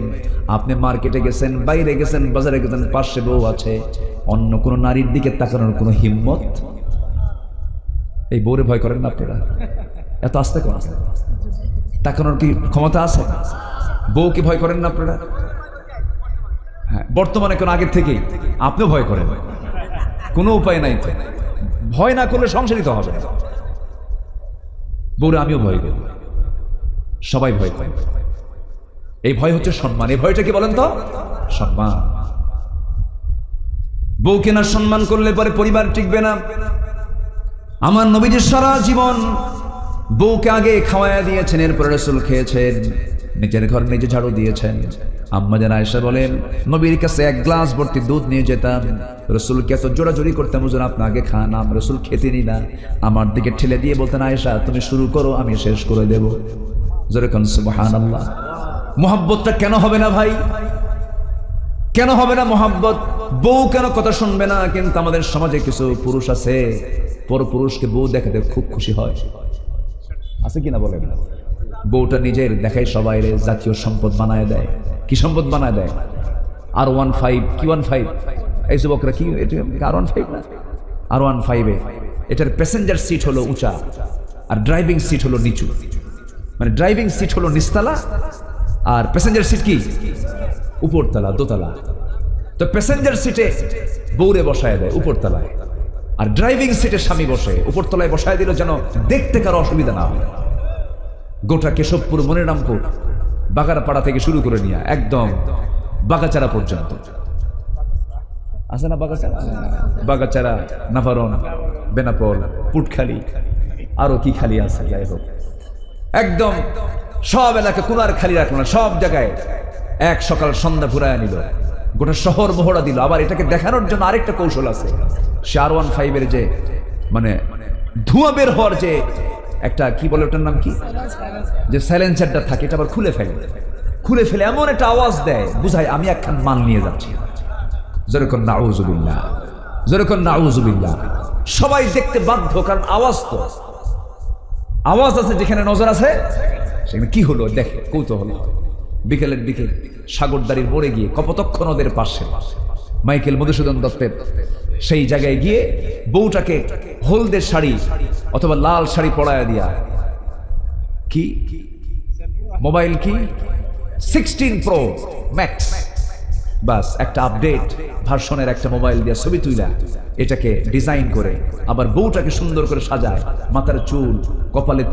আপনি মার্কেটে গেছেন, বাইরে গেছেন, বাজারে গেছেন, পাশে বউ আছে, অন্য কোনো নারীর দিকে তাকানোর কোনো হিম্মত? এই বউরে ভয় করেন না আপনারা? এত আস্তে কেন? তাকানোর কি ক্ষমতা আছে? বউকে ভয় করেন না আপনারা? হ্যাঁ, বর্তমানে কোন আগের থেকেই আপনিও ভয় করেন, কোনো উপায় নাই। ভয় না করলে সংসারিত হবে। বউরে আমিও ভয় করি, সবাই ভয় করে। এই ভয় হচ্ছে সম্মান। এই ভয়টা কি বলেন তো? সম্মান। বউকে না সম্মান করলে পরে পরিবার টিকবে না। আমার নবীজি সারা জীবন বউকে আগে খাওয়াইয়া দিয়েছেন, এরপরে রাসূল খেয়েছেন, নিজের ঘর নিজে ঝাড়ু দিয়েছেন। আম্মা জান আয়েশা বলেন, নবীর কাছে এক গ্লাস ভর্তি দুধ নিয়ে যেতাম, রাসূলকে এত জোরাজোরি করতাম, হুজুর আপনি আগে খান। রাসূল খেতেনই না, আমার দিকে ঠেলে দিয়ে বলতেন, আয়েশা তুমি শুরু করো, আমি শেষ করে দেব। জোরে কোন সুবহানাল্লাহ। মুহাব্বতটা কেন হবে না ভাই? কেন হবে না মুহাব্বত? বউ কেন কথা শুনবে না? কিন্তু আমাদের সমাজে কিছু পুরুষ আছে, পরপুরুষকে বউ দেখাতে খুব খুশি হয়, আছে কিনা বলেন? বউটা নিজের দেখাই সবাই জাতীয় সম্পদ বানায় দেয়। কি সম্পদ বানায় দেয়? R15 কি 15 এই যুবকরা কি R15 না, R15 এটার প্যাসেঞ্জার সিট হলো উঁচা আর ড্রাইভিং সিট হলো নিচু। মানে ড্রাইভিং সিট হলো নিচতলা আর প্যাসেঞ্জার সিট কি উপরতলা, দোতলা। তো প্যাসেঞ্জার সিটে বউরে বসায় দেয় উপরতলায়, আর ড্রাইভিং সিটে স্বামী বসে উপরতলায় বসায় দিল, যেন দেখতে কারো অসুবিধা না হয়। গোটা কেশবপুর, মনিরামপুর, বাগারপাড়া থেকে শুরু করে নিয়ে একদম বাগাচারা পর্যন্ত আছে না? বাগাচারা, নাভারন, বেনাপোল, পুটখালি, আরো কি খালি আছে, যাই হোক একদম সব এলাকা কুলার খালি রাখলো না, সব জায়গায় এক সকাল সন্ধ্যা ঘুরায় নিল, গোটা শহর মোহরা দিল। আবার এটাকে দেখানোর জন্য আরেকটা কৌশল আছে। সে R15 যে মানে ধোঁয়া বের হওয়ার যে একটা কি বলে, ওটার নাম কি, যে সাইলেন্সারটা থাকে, এটা আবার খুলে ফেলে এমন একটা আওয়াজ দেয়, বুঝায় আমি একখান মাল নিয়ে যাচ্ছি। যেরকম নাউজুবিল্লাহ, যেরকম নাউজুবিল্লাহ। সবাই দেখতে বাধ্য, কারণ আওয়াজ তো আওয়াজ আছে, যেখানে নজর আছে সেখানে কি হলো দেখে কৌতূহল। বিকেলের দিকে সাগরদারির মোড়ে গিয়ে কপোতক্ষ নদের পাশে মাইকেল মধুসূদন দত্তের সেই জায়গায় গিয়ে বউটাকে হলদে শাড়ি অথবা লাল শাড়ি পরায়া দিয়া, কি মোবাইল কি 16 Pro Max, বাস একটা আপডেট ভার্সনের একটা মোবাইল দিয়ে ছবি তুইলা এটাকে ডিজাইন করে, আবার বউটাকে সুন্দর করে সাজায়, মাথার চুল, কপালে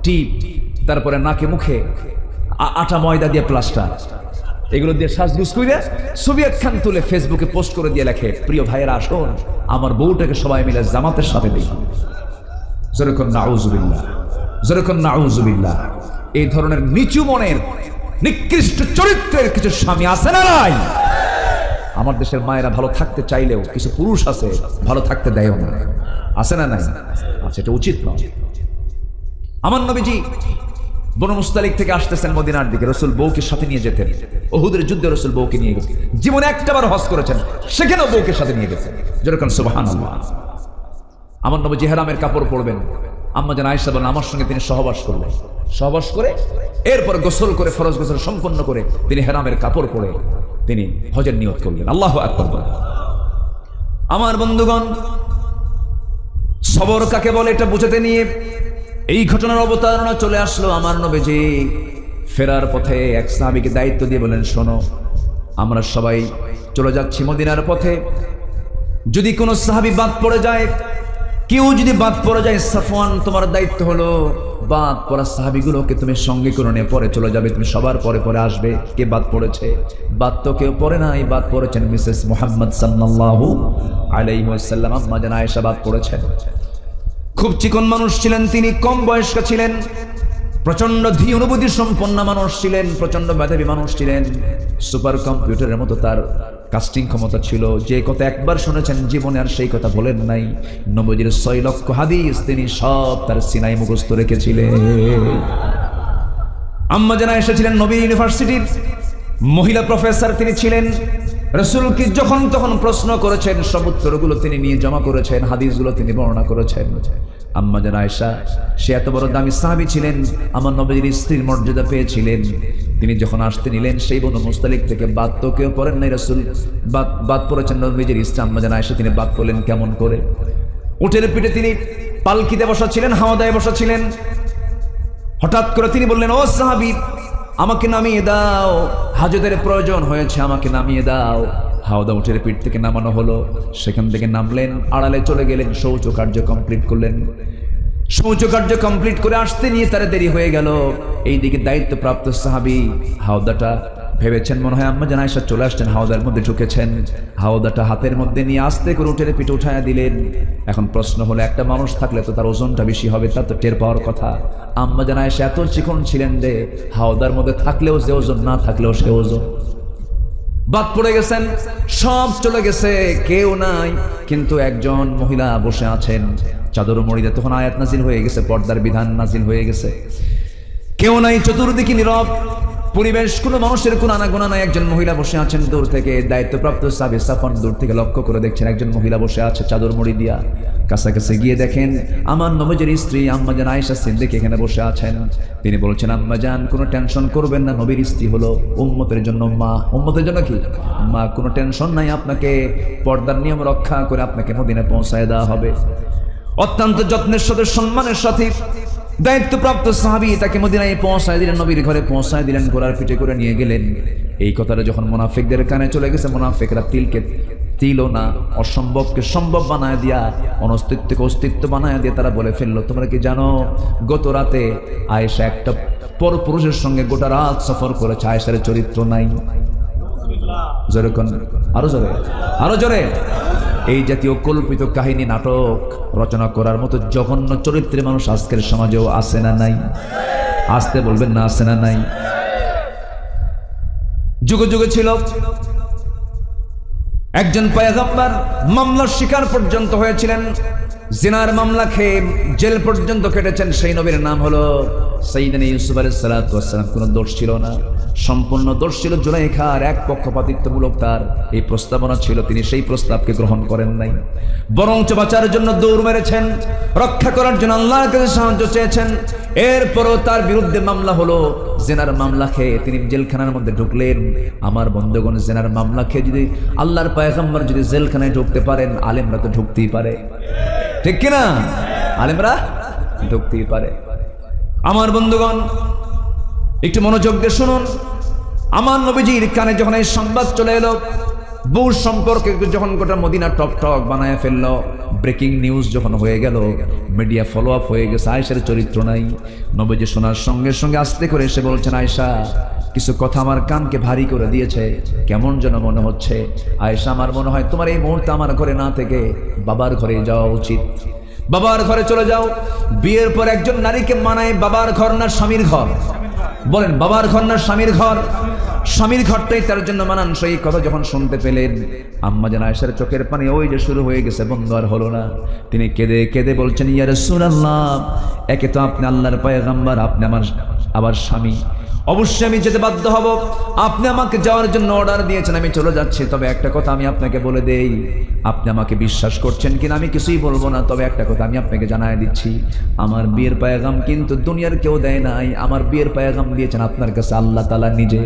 টিপ, তারপরে নাকে মুখে আটা ময়দা দিয়ে প্লাস্টার, এগুলো দিয়ে সাজগুজ করে ছবি একখান তুলে ফেসবুকে পোস্ট করে দিয়ে লেখে, প্রিয় ভাইয়েরা আসুন আমার বউটাকে সবাই মিলে জামাতের সাথে দেখি। যেরকম নাউজুবিল্লাহ, যেরকম নাউজুবিল্লাহ। এই ধরনের নিচু মনের নিকৃষ্ট চরিত্রের কিছু স্বামী আছে না নাই? আমার দেশের মায়েরা ভালো থাকতে চাইলেও কিছু পুরুষ আছে ভালো থাকতে দেয়ও না, আছে না নাই? আচ্ছা, এটা উচিত নয়। আমার নবীজি বনু মুস্তালিক থেকে আসতেছেন মদিনার দিকে, রাসূল বউকে সাথে নিয়ে যেতেন। উহুদের যুদ্ধে রাসূল বউকে নিয়ে গেছেন, জীবনে একটাবার হজ করেছেন, সেখানেও বউকে সাথে নিয়ে গেছেন। যেরকম সুবহানাল্লাহ। আমার নবীজি ইহরামের কাপড় পরবেন, আম্মা জান আয়েশা বলেন আমার সঙ্গে তিনি সহবাস করলেন, সহবাস করে এরপর গোসল করে ফরজ গোসল সম্পন্ন করে তিনি ইহরামের কাপড় পরে তিনি হজের নিয়ত করলেন। আল্লাহু আকবার। আমার বন্ধুগণ, সবর কাকে বলে এটা বুঝাতে নিয়ে এই ঘটনার অবতারণা চলে আসলো। আমার নবীজি ফেরার পথে এক সাহাবীকে দায়িত্ব দিয়ে বলেন, শোনো আমরা সবাই চলে যাচ্ছি মদিনার পথে, যদি কোনো সাহাবী বাদ পড়ে যায়, কেউ যদি বাদ পড়ে যায়, সাফওয়ান তোমার দায়িত্ব হলো বাদ পড়া সাহাবীগুলোকে তুমি সঙ্গে করে নিয়ে পরে চলে যাবে, তুমি সবার পরে পরে আসবে। কে বাদ পড়েছে? বাদ তো কেউ পড়ে না, এই বাদ পড়েছেন মিসেস মুহাম্মদ সাল্লাল্লাহু আলাইহি ওয়াসাল্লাম। আম্মা জান আয়েশা বাদ পড়েছেন। খুব চিকন মানুষ ছিলেন তিনি, কম বয়স্ক ছিলেন, প্রচন্ড ধী অনুভূতি সম্পন্ন মানুষ ছিলেন, প্রচন্ড মেধাবী মানুষ ছিলেন, সুপার কম্পিউটারের মতো তার কাস্টিং ক্ষমতা ছিল। যে কথা একবার শুনেছেন জীবনে আর সেই কথা বলেন নাই। নবীজির 6 লক্ষ হাদিস তিনি সব তার সিনায় মুখস্থ রেখেছিলেন। আম্মা জান আয়েশা ছিলেন নবী ইউনিভার্সিটির মহিলা প্রফেসর, তিনি ছিলেন। রাসূলকে যখন তখন প্রশ্ন করেছেন, সব উত্তরগুলো তিনি নিয়ে জমা করেছেন, হাদিসগুলো তিনি বর্ণনা করেছেন। আম্মা জান আয়েশা সে এত বড় দামি সাহাবী ছিলেন, আমার নবীর স্ত্রীর মর্যাদা পেয়েছিলেন। তিনি যখন আসতে নিলেন সেই বনু মুস্তালিক থেকে বাদ তো কেউ পড়েন নাই, রাসূল বাদ পড়েছেন নবীজির স্ত্রী আম্মা জান আয়েশা, তিনি বাদ পড়লেন কেমন করে? উটের পিঠে তিনি পালকিতে বসা ছিলেন, হাওদায় বসা ছিলেন। হঠাৎ করে তিনি বললেন, ও সাহাবী, আমাকে নামিয়ে দাও, হাজতের প্রয়োজন হয়েছে, আমাকে নামিয়ে দাও। হাওদা উটের পিঠ থেকে নামানো হলো, সেখান থেকে নামলেন, আড়ালে চলে গেলেন, শৌচ কার্য কমপ্লিট করলেন। শৌচ কার্য কমপ্লিট করে আসতে নিয়ে তার দেরি হয়ে গেল। এইদিকে দায়িত্বপ্রাপ্ত সাহাবী হাওদাটা ভেবেছেন মনে হয় আম্মা জান আয়েশা চলে আসছেন, হাওদার মধ্যে ঢুকেছেন। হাওদাটা হাতের মধ্যে নিয়ে আস্তে করে উটের পিঠে উঠায়া দিলেন। এখন প্রশ্ন হলো, একটা মানুষ থাকলে তো তার ওজনটা বেশি হবে, তার তো টের পাওয়ার কথা। আম্মা জান আয়েশা এত চিকন ছিলেন যে হাওদার মধ্যে থাকলেও যে ওজন, না থাকলেও সে ওজন। বাদ পড়ে গেছেন, সব চলে গেছে, কেউ নাই, কিন্তু একজন মহিলা বসে আছেন চাদর মুড়িতে। তখন আয়াত নাজিল হয়ে গেছে, পর্দার বিধান নাজিল হয়ে গেছে। কেউ নাই, চতুর্দিকে নীরব পরিবেশ, কোনো মানুষের কোনো আনাগোনা নাই। একজন মহিলা বসে আছেন দূর থেকে, দায়িত্বপ্রাপ্ত সাহাবী সাফওয়ান দূর থেকে লক্ষ্য করে দেখছেন একজন মহিলা বসে আছে চাদর মুড়ি দিয়া। কাছাকাছি গিয়ে দেখেন আমার নবীজির স্ত্রী আম্মা জান আয়েশা সিদ্দিক এখানে বসে আছেন। তিনি বলছেন, আম্মা জান কোনো টেনশন করবেন না, নবীর স্ত্রী হলো উম্মতের জন্য মা। উম্মতের জন্য কি মা, কোনো টেনশন নাই, আপনাকে পর্দার নিয়ম রক্ষা করে আপনাকে মদিনায় পৌঁছায় দেওয়া হবে। অত্যন্ত যত্নের সাথে, সম্মানের সাথে দায়িত্বপ্রাপ্ত সাহাবী তাকে মদিনায় পৌঁছায় দিলেন, নবীর ঘরে পৌঁছায় দিলেন, ঘোড়ার পিঠে করে নিয়ে গেলেন। এই কথাটা যখন মুনাফিকদের কানে চলে গেছে, মুনাফিকরা তিলও না, অসম্ভবকে সম্ভব বানায় দিয়া, অনস্তিত্বকে অস্তিত্ব বানায় দিয়ে তারা বলে ফেললো, তোমরা কি জানো গত রাতে আয়েশা একটা পরপুরুষের সঙ্গে গোটা রাত সফর করেছে, আয়েশার চরিত্র নাই। জোরে কোন, আরো জোরে, আরো জোরে। এই জাতীয় কল্পিত কাহিনী নাটক রচনা করার মতো জঘন্য চরিত্রের মানুষ আজকের সমাজেও আছে না নাই? আসতে বলবেন না, আছে না নাই? যুগে যুগে ছিল একজন পয়গম্বর, মামলার শিকার পর্যন্ত হয়েছিলেন, জিনার মামলা খেয়ে জেল পর্যন্ত কেটেছেন। সেই নবীর নাম হলো সাইয়েদনা ইউসুফ আলাইহিস সালাতু ওয়াস সালাম। কোনো দোষ ছিল না, সম্পূর্ণ দোষ ছিল জুলাইখার, এক পক্ষপাতিত্বমূলক তার এই প্রস্তাবনা ছিল, তিনি সেই প্রস্তাবকে গ্রহণ করেন নাই, বরঞ্চ বাঁচার জন্য দৌড় মেরেছেন, রক্ষা করার জন্য আল্লাহর কাছে সাহায্য চেয়েছেন। এরপরও তার বিরুদ্ধে মামলা হলো, জেনার মামলা খেয়ে তিনি জেলখানার মধ্যে ঢুকলেন। আমার বন্ধুগণ, জেনার মামলা খেয়ে যদি আল্লাহর পয়গম্বর যদি জেলখানায় ঢুকতে পারেন, আলেমরা তো ঢুকতেই পারে, ঠিক কিনা? আলেমরা ঢুকতেই পারে। আমার বন্ধুগণ একটু মনোযোগ দিয়ে শুনুন। আমার নবীজির কানে যখন এই সংবাদ চলে এলো, বউ সম্পর্কে যখন গোটা মদিনা টক টক বানায় ফেললো, ব্রেকিং নিউজ যখন হয়ে গেল, মিডিয়া ফলো আপ হয়ে গেছে, আয়েশার চরিত্র নাই। নবীজি শোনার সঙ্গে সঙ্গে আস্তে করে এসে বলছেন, আয়েশা কিছু কথা আমার কানকে ভারী করে দিয়েছে, কেমন যেন মনে হচ্ছে। আয়েশা, আমার মনে হয় তোমার এই মুহূর্তে আমার ঘরে না থেকে বাবার ঘরে যাওয়া উচিত, বাবার ঘরে চলে যাও। বিয়ের পর একজন নারীকে মানায় বাবার ঘর না স্বামীর ঘর? বলেন, বাবার ঘর না স্বামীর ঘর? স্বামীর ঘরটাই তার জন্য মানান। সেই কথা যখন শুনতে পেলেন, আম্মা জান আয়েশার চোখের পানি ওই যে শুরু হয়ে গেছে, বন্ধ আর হলো না। তিনি কেঁদে কেঁদে বলছেন, ইয়া রাসূলুল্লাহ, একে তো আপনি আল্লাহর পয়গম্বর, আপনি আমার আবার স্বামী, অবশ্যই আমি যেতে বাধ্য হব। আপনি আমাকে যাওয়ার জন্য অর্ডার দিয়েছেন, আমি চলে যাচ্ছি। তবে একটা কথা আমি আপনাকে বলে দেই, আপনি আমাকে বিশ্বাস করছেন কিনা আমি কিছুই বলবো না, তবে একটা কথা আমি আপনাকে জানাই দিচ্ছি, আমার বিয়ের পয়গাম কিন্তু দুনিয়ার কেউ দেয় নাই, আমার বিয়ের পয়গাম দিয়েছেন আপনার কাছে আল্লাহ তাআলা নিজে।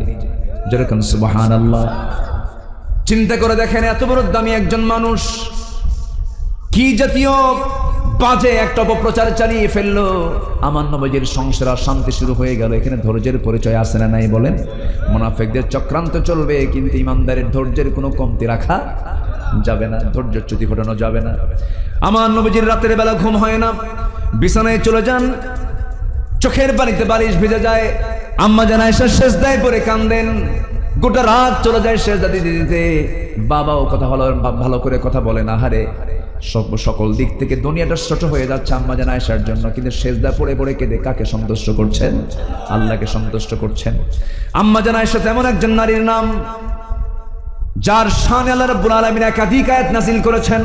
যেরকম সুবহানাল্লাহ। চিন্তা করে দেখেন, এত বড় দামি একজন মানুষ কি জাতীয় বাজে একটা অপপ্রচার চালিয়ে ফেললো। আমার নবীজির সংসার শান্তি শুরু হয়ে গেল। এখানে ধৈর্যের পরিচয় আছে না নাই বলেন? মুনাফিকদের চক্রান্ত চলবে, কিন্তু ইমানদারের ধৈর্যের কোনো কমতি রাখা যাবে না, ধৈর্যচ্যুতি ঘটানো যাবে না। আমার নবীজির রাতের বেলা ঘুম হয় না, বিছানায় চলে যান, চোখের পানিতে বালিশ ভিজে যায়। আম্মা জান আয়েশা সেজদায় পড়ে কাঁদেন, গোটা রাত চলে যায় সেজদা দিতে দিতে। বাবাও কথা ভালো করে কথা বলে না, হারে সকল দিক থেকে দুনিয়াটা ছোট হয়ে যাচ্ছে আম্মা জান আয়েশার জন্য, কিন্তু সেজদা পড়ে পড়ে কেঁদে কাকে সন্তুষ্ট করছেন? আল্লাহকে সন্তুষ্ট করছেন। আম্মা জান আয়েশা তেমন একজন নারীর নাম, যার শানে আল্লাহ রাব্বুল আলামিন একাধিক আয়াত নাযিল করেছেন,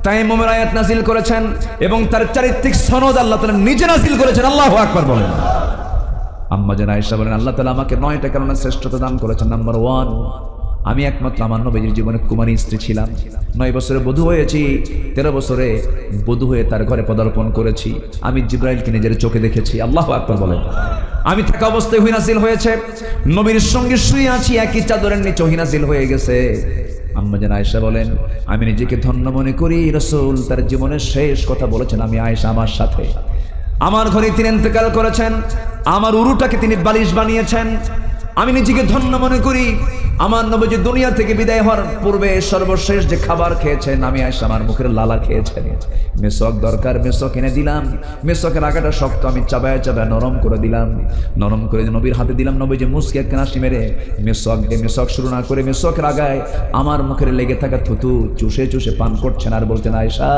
তায়াম্মুমের আয়াত নাযিল করেছেন, এবং তার চারিত্রিক সনদ আল্লাহ তাআলা নিজে নাযিল করেছেন। আল্লাহু আকবার বলেন। আম্মা জান আয়েশা বলেন, আল্লাহ তাআলা আমাকে 9টা কারণে শ্রেষ্ঠতা দান করেছেন। নাম্বার 1, আমি একমাত্র আমার নবীর জীবনে কুমারী স্ত্রী ছিলাম। 9 বছরে বধূ হয়েছি, 13 বছরে বধূ হয়ে তার ঘরে পদার্পণ করেছি। আমি জিবরাইলকে নিজের চোখে দেখেছি। আল্লাহু আকবার বলেন। আমি থাকা অবস্থায় ওহী নাযিল হয়েছে, নবীর সঙ্গে শুয়ে আছি, একই চাদরের নিচে ওহী নাযিল হয়ে গেছে। আম্মা জান আয়েশা বলেন, আমি নিজেকে ধন্য মনে করি, রাসূল তার জীবনের শেষ কথা বলেছেন আমি আয়েশা আমার সাথে। আমার ঘরে তিনি ইন্তেকাল করেছেন, আমার উরুটাকে তিনি বালিশ বানিয়েছেন। আমি নিজেকে ধন্য মনে করি, আমার নবী দুনিয়া থেকে বিদায় হওয়ার পূর্বে সর্বশেষ যে খাবার খেয়েছেন আমি আয়েশা আমার মুখের লালা খেয়েছেন। মেসওয়াক দরকার, মেসওয়াক এনে দিলাম, মেসওয়াকের আগাটা শক্ত, আমি চাবায় চাবায় নরম করে দিলাম, নরম করে নবীর হাতে দিলাম। নবী যে মুসকি এক কাশি মেরে মেসওয়াক দিয়ে মেসওয়াক শুরু না করে মেসওয়াকের আগায় আমার মুখের লেগে থাকা থুতু চুষে চুষে পান করছেন আর বলছেন, আয়েশা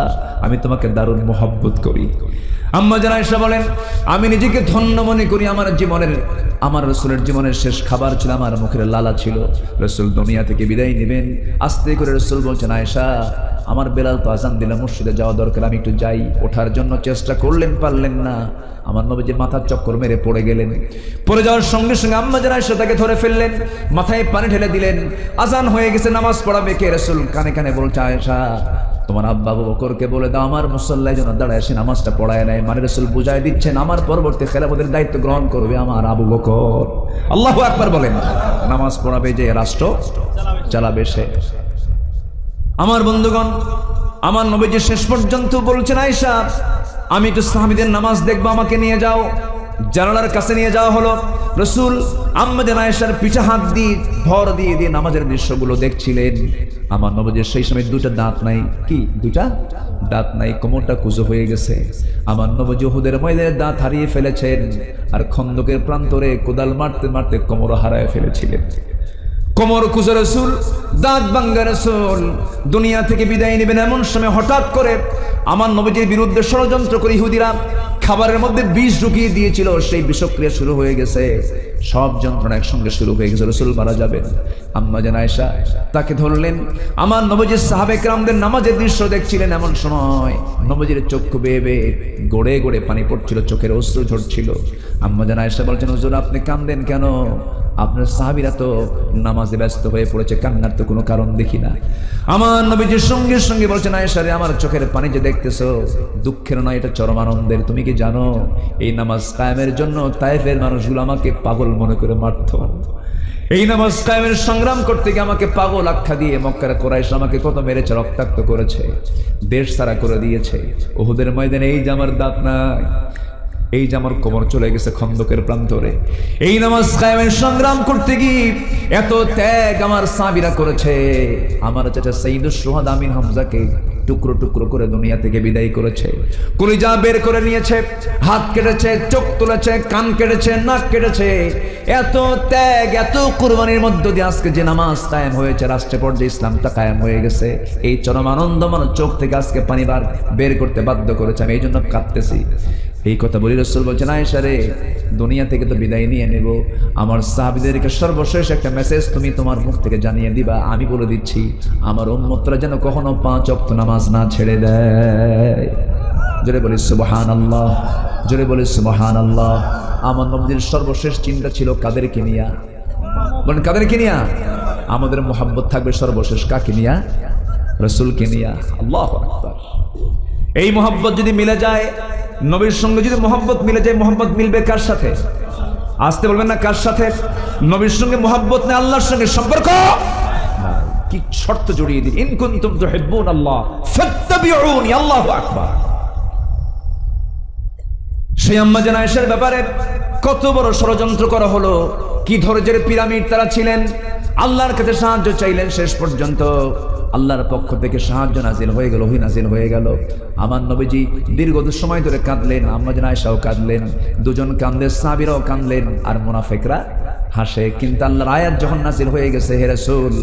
আমি তোমাকে দারুণ মোহাব্বত করি। আম্মা জান আয়েশা বলেন, আমি নিজেকে ধন্য মনে করি, আমার জীবনের, আমার রাসূলের জীবনের শেষ খাবার ছিল আমার মুখের লালা ছিল। রাসূল দুনিয়া থেকে বিদায় নেবেন, আস্তে করে রাসূল বলছেন, আয়েশা আমার বেলাল তো আযান দিলে মসজিদে যাওয়া দরকার, আমি একটু যাই। ওঠার জন্য চেষ্টা করলেন, পারলেন না। আমার নবী যে মাথার চক্কর মেরে পড়ে গেলেন। পড়ে যাওয়ার সঙ্গে সঙ্গে আম্মা জান আয়েশা তাকে ধরে ফেললেন, মাথায় পানি ঢেলে দিলেন। আযান হয়ে গেছে, নামাজ পড়াবে কে? রাসূল কানে কানে বলছে, আয়েশা তোমার আব্বা আবু বকরকে বলে দাও আমার মুসল্লায় যেন দাঁড়ায় এসে নামাজটা পড়ায় নেয়। মানে রাসূল বুঝায় দিচ্ছেন আমার পরবর্তী খেলাফতের দায়িত্ব গ্রহণ করবে আমার আবু বকর। আল্লাহু আকবার বলেন। নামাজ পড়াবে যে, রাষ্ট্র চালাবে সে। আমার বন্ধুগণ, আমার নবী যে শেষ পর্যন্ত বলছেন, আয়েশা আমি একটু সাহাবীদের নামাজ দেখবো, আমাকে নিয়ে যাও। জানালার কাছে নিয়ে যাওয়া হলো। রাসূল আম্মা জান আয়েশার পিঠে হাত দিয়ে ভর দিয়ে দিয়ে নামাজের দৃশ্যগুলো দেখছিলেন। আমার নবীর সেই সময় 2টা দাঁত নাই। কি 2টা দাঁত নাই, কোমরটা কুঁজো হয়ে গেছে। আমার নবী উহুদের ময়দানে দাঁত হারিয়ে ফেলেছেন, আর খন্দকের প্রান্তরে কোদাল মারতে মারতে কোমর হারায় ফেলেছিলেন। কোমর কুঁজো রাসূল, দাঁত ভাঙ্গা রাসূল দুনিয়া থেকে বিদায় নেবেন। এমন সময় হঠাৎ করে আমার নবীর বিরুদ্ধে ষড়যন্ত্র করে ইহুদিরা খাবারের মধ্যে বিষ ঢুকিয়ে দিয়েছিল, সেই বিষক্রিয়া শুরু হয়ে গেছে। সব যন্ত্রণা একসঙ্গে শুরু হয়ে গেছে, রাসূল মারা যাবেন। আম্মা জান আয়েশা তাকে ধরলেন। আমার নবীর সাহাবে কেরামদের নামাজের দৃশ্য দেখছিলেন। এমন সময় নবীর চক্ষু বেয়ে বেয়ে গড়ে গড়ে পানি পড়ছিল, চোখের অশ্রু ঝরছিল। আম্মা জান আয়েশা বলছেন, হুজুর আপনি কাঁদেন কেন? আপনার সাহাবীরা তো নামাজে ব্যস্ত হয়ে পড়েছে, কান্নার তো কোনো কারণ দেখি না। আমার নবীজির সঙ্গে সঙ্গে বলছেন, আয়েশা রে আমার চোখের পানি যে দেখতেছো দুঃখের নয়, এটা চরম আনন্দের। তুমি কি জানো এই নামাজ কায়েমের জন্য তায়েফের মানুষগুলো আমাকে পাগল মনে করে মারত। এই নামাজ কায়েমের সংগ্রাম করতে গিয়ে আমাকে পাগল আখ্যা দিয়ে মক্কার কুরাইশ আমাকে কত মেরেছে, রক্তাক্ত করেছে, দেশ ছাড়া করে দিয়েছে। উহুদের ময়দানে এই যে আমার দাঁত নাই, এই যে আমার কোমর চলে গেছে খন্দকের প্রান্তরে, এই নামাজ কায়েমের সংগ্রাম করতে গিয়ে এত ত্যাগ আমার সাহাবীরা করেছে। আমার চাচা সাইয়্যিদুশ শুহাদা আমিন হামজাকে টুকরো টুকরো করে দুনিয়া থেকে বিদায় করেছে, কলিজা বের করে নিয়েছে, হাত কেটেছে, চোখ তুলেছে, কান কেটেছে, নাক কেটেছে। এত ত্যাগ, এত কুরবানির মধ্য দিয়ে আজকে যে নামাজ কায়েম হয়েছে, রাষ্ট্রের পর্যায়ে ইসলামটা কায়েম হয়ে গেছে। এই চরম আনন্দ আমার চোখ থেকে আজকে পানি বের করতে বাধ্য করেছে, আমি এই জন্য কাঁদতেছি। এই কথা বলি রাসূল বলছেন, আয়েশা রে দুনিয়া থেকে তো বিদায় নিয়ে নেব, আমার সাহাবীদেরকে সর্বশেষ একটা মেসেজ তুমি তোমার মুখ থেকে জানিয়ে দিবা। আমি বলে দিচ্ছি, আমার উম্মতরা যেন কখনো 5 ওয়াক্ত নামাজ না ছেড়ে দেয়। জোরে বলি সুবহানাল্লাহ, জোরে বলি সুবহানাল্লাহ। আমার নবীর সর্বশেষ চিন্তা ছিল কাদেরকে নিয়া? বলেন কাদেরকে নিয়া? আমাদের মোহাব্বত থাকবে সর্বশেষ কাকে নিয়া? রাসূলকে নিয়া। আল্লাহু আকবার। এই মোহাব্বত যদি মিলে যায়, নবীর সঙ্গে যদি মোহাব্বত মিলে যায়, মোহাব্বত মিলবে কার সাথে? আসতে বলবেন না কার সাথে? নবীর সঙ্গে মোহাব্বত নেই, আল্লাহর সঙ্গে সম্পর্ক। কি শর্ত জড়িয়ে দিন, ইন কুনতুম তুহিব্বুনাল্লাহ ফাত্তাবিউনি। আল্লাহু আকবার। সেই আম্মা জান আয়েশার ব্যাপারে কত বড় ষড়যন্ত্র করা হলো, কি ধৈর্যের পিরামিড তারা ছিলেন। আল্লাহর কাছে সাহায্য চাইলেন, শেষ পর্যন্ত আল্লাহর পক্ষ থেকে সাহায্য নাজিল হয়ে গেল, ওহী নাজিল হয়ে গেল। আমার নবীজি দীর্ঘ সময় ধরে কাঁদলেন, আম্মা জান আয়েশাও কাঁদলেন, দুজন কাঁদলেন, সাহাবীরাও কাঁদলেন, আর মুনাফিকরা হাসে। কিন্তু আল্লাহর আয়াত যখন নাজিল হয়ে গেছে, হে রাসূল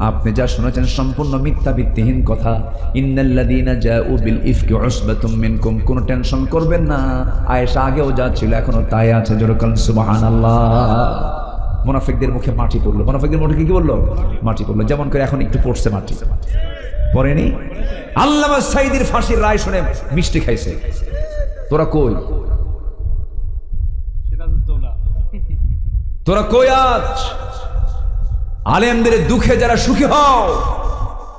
আপনি যা শুনেছেন সম্পূর্ণ মিথ্যা, ভিত্তিহীন কথা। ইন্নাল্লাযীনা জাউ বিল ইফকি উসবাতুম মিনকুম, কোনো টেনশন করবেন না, আয়েশা আগেও যা ছিল এখনো তাই আছে। জোরে বলেন সুবহানাল্লাহ। মুনাফিকদের মুখে মাটি পড়লো। মুনাফিকদের মুখে কি বললো? মাটি পড়লো। যেমন করে এখন একটু পড়ছে মাটি, পড়েনি? আল্লামা সাঈদীর ফাঁসির রায় শুনে মিষ্টি খাইছে। তোরা কই? তোরা কই আজ? আলেমদের দুঃখে যারা সুখী হও,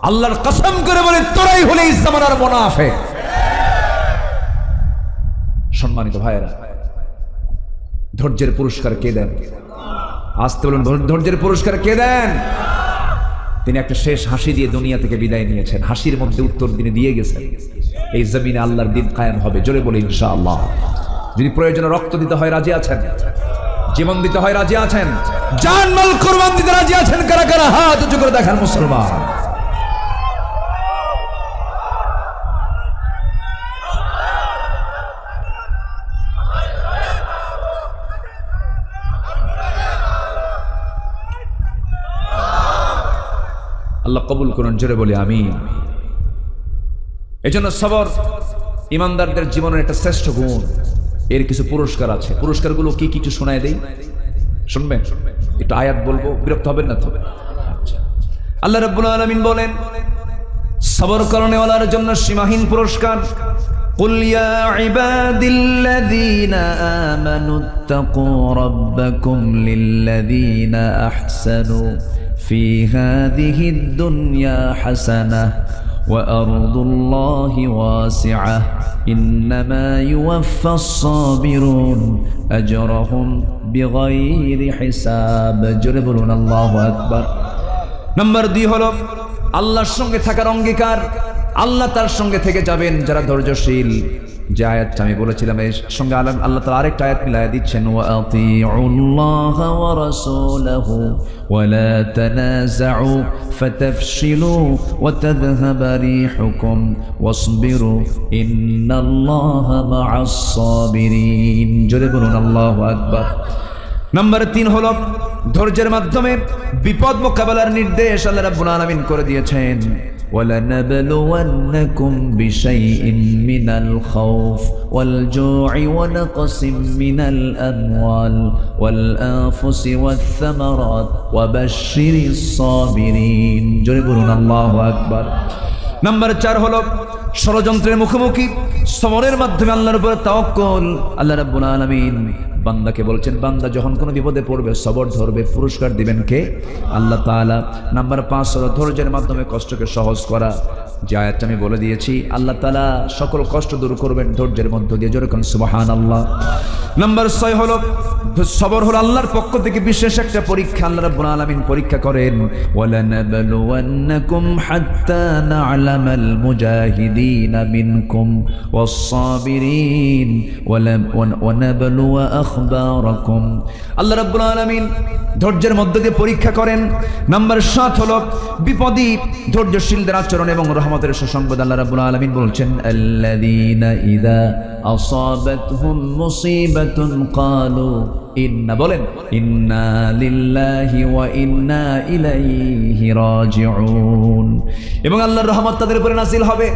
আল্লাহর কসম করে বলে তোরাই হলে এই জামানার মুনাফিক। সম্মানিত ভাইয়েরা, ধৈর্যের পুরস্কার কে দেন? আসতে বলুন, ধৈর্যের পুরস্কার কে দেন? তিনি একটা শেষ হাসি দিয়ে দুনিয়া থেকে বিদায় নিয়েছেন। হাসির মধ্যে উত্তর তিনি দিয়ে গেছেন, এই জমিনে আল্লাহর দিন কায়েম হবে। জোরে বলে ইনশাআল্লাহ। যদি প্রয়োজনে রক্ত দিতে হয় রাজি আছেন? জীবন দিতে হয় রাজি আছেন? জানমাল কুরবান দিতে রাজি আছেন? কারা কারা হাত উঁচু করে দেখান মুসলমান। আল্লাহ কবুল করুন, জোরে বলি আমিন। এই জন্য সবর ইমানদারদের জীবনের একটা শ্রেষ্ঠ গুণ। এর কিছু পুরস্কার আছে। পুরস্কারগুলো কি কিছু শোনায় দেই, শুনবেন? একটু আয়াত বলবো, বিরক্ত হবেন না তো? আল্লাহ রাব্বুল আলামিন বলেন, সবর করনেওয়ালার জন্য সীমাহীন পুরস্কার। قل يا عبادي الذين آمنوا اتقوا ربكم للذين أحسنوا في هذه الدنيا حسنة وأرض الله واسعة إنما يوفى الصابرون أجرهم بغير حساب। জোরে বলুন আল্লাহু আকবার। নাম্বার 2 হলো আল্লাহর সঙ্গে থাকার অঙ্গীকার। আল্লাহ তার সঙ্গে থেকে যাবেন যারা ধৈর্যশীল। যে আয়াতটা আমি বলেছিলাম এর সঙ্গে আল্লাহ তাআলা আরেকটা আয়াত মিলায়া দিচ্ছেন, ওয়া আতিউল্লাহা ওয়া রাসূলাহু ওয়া লা তানাযাউ ফাতাফশিলু ওয়া তাযহাবা রিহুকুম ওয়াসবিরু ইন্নাল্লাহা মা'আস সাবিরিন। জোরে বলুন আল্লাহু আকবার। নাম্বার 3 হলো ধৈর্যের মাধ্যমে বিপদ মোকাবেলার নির্দেশ আল্লাহ রাব্বুল আলামিন করে দিয়েছেন। وَلَنَبْلُوَنَّكُمْ بِشَيْءٍ مِّنَ الْخَوْفِ وَالْجُوعِ وَنَقْصٍ مِّنَ الْأَمْوَالِ وَالْأَنفُسِ وَالثَّمَرَاتِ وَبَشِّرِ الصَّابِرِينَ। জোরে বলুন আল্লাহু আকবার। নাম্বার 4 হলো ষড়যন্ত্রের মুখোমুখি সবরের মাধ্যমে আল্লাহর উপর তাওয়াক্কুল। আল্লাহ রাব্বুল আলামিন বান্দাকে বলছেন, বান্দা যখন কোনো বিপদে পড়বে সবর ধরবে, পুরস্কার দিবেন কে? আল্লাহ তাআলা। নাম্বার 5 হলো ধৈর্যের মাধ্যমে কষ্টকে সহজ করা। যে আয়াতটা আমি বলে দিয়েছি, আল্লাহ তাআলা সকল কষ্ট দূর করবেন ধৈর্যের মধ্য দিয়ে। জোরে কোন সুবহানাল্লাহ। নাম্বার 6 হলো সবর হলো আল্লাহর পক্ষ থেকে বিশেষ একটা পরীক্ষা। আল্লাহ রাব্বুল আলামিন পরীক্ষা করেন, ওয়ালানাবলুওয়ান্নাকুম হাত্তা না'লামাল মুজাহিদিনা মিনকুম ওয়াস-সাবিরিন ওয়া নাবলুয়া আখবারাকুম। আল্লাহ রাব্বুল আলামিন ধৈর্যের মধ্য দিয়ে পরীক্ষা করেন। নাম্বার 7 হলো বিপদী ধৈর্যশীলদের আচরণ এবং রহমতের সুসংবাদ। আল্লাহ রাব্বুল আলামিন বলছেন, আল্লাযীনা ইযা আসাবাতহুম মুসিবাতুন ক্বালু ইন্না, বলেন ইন্না লিল্লাহি ওয়া ইন্না ইলাইহি রাজিউন। এবং আল্লাহর রহমত তাদের উপরে নাযিল হবে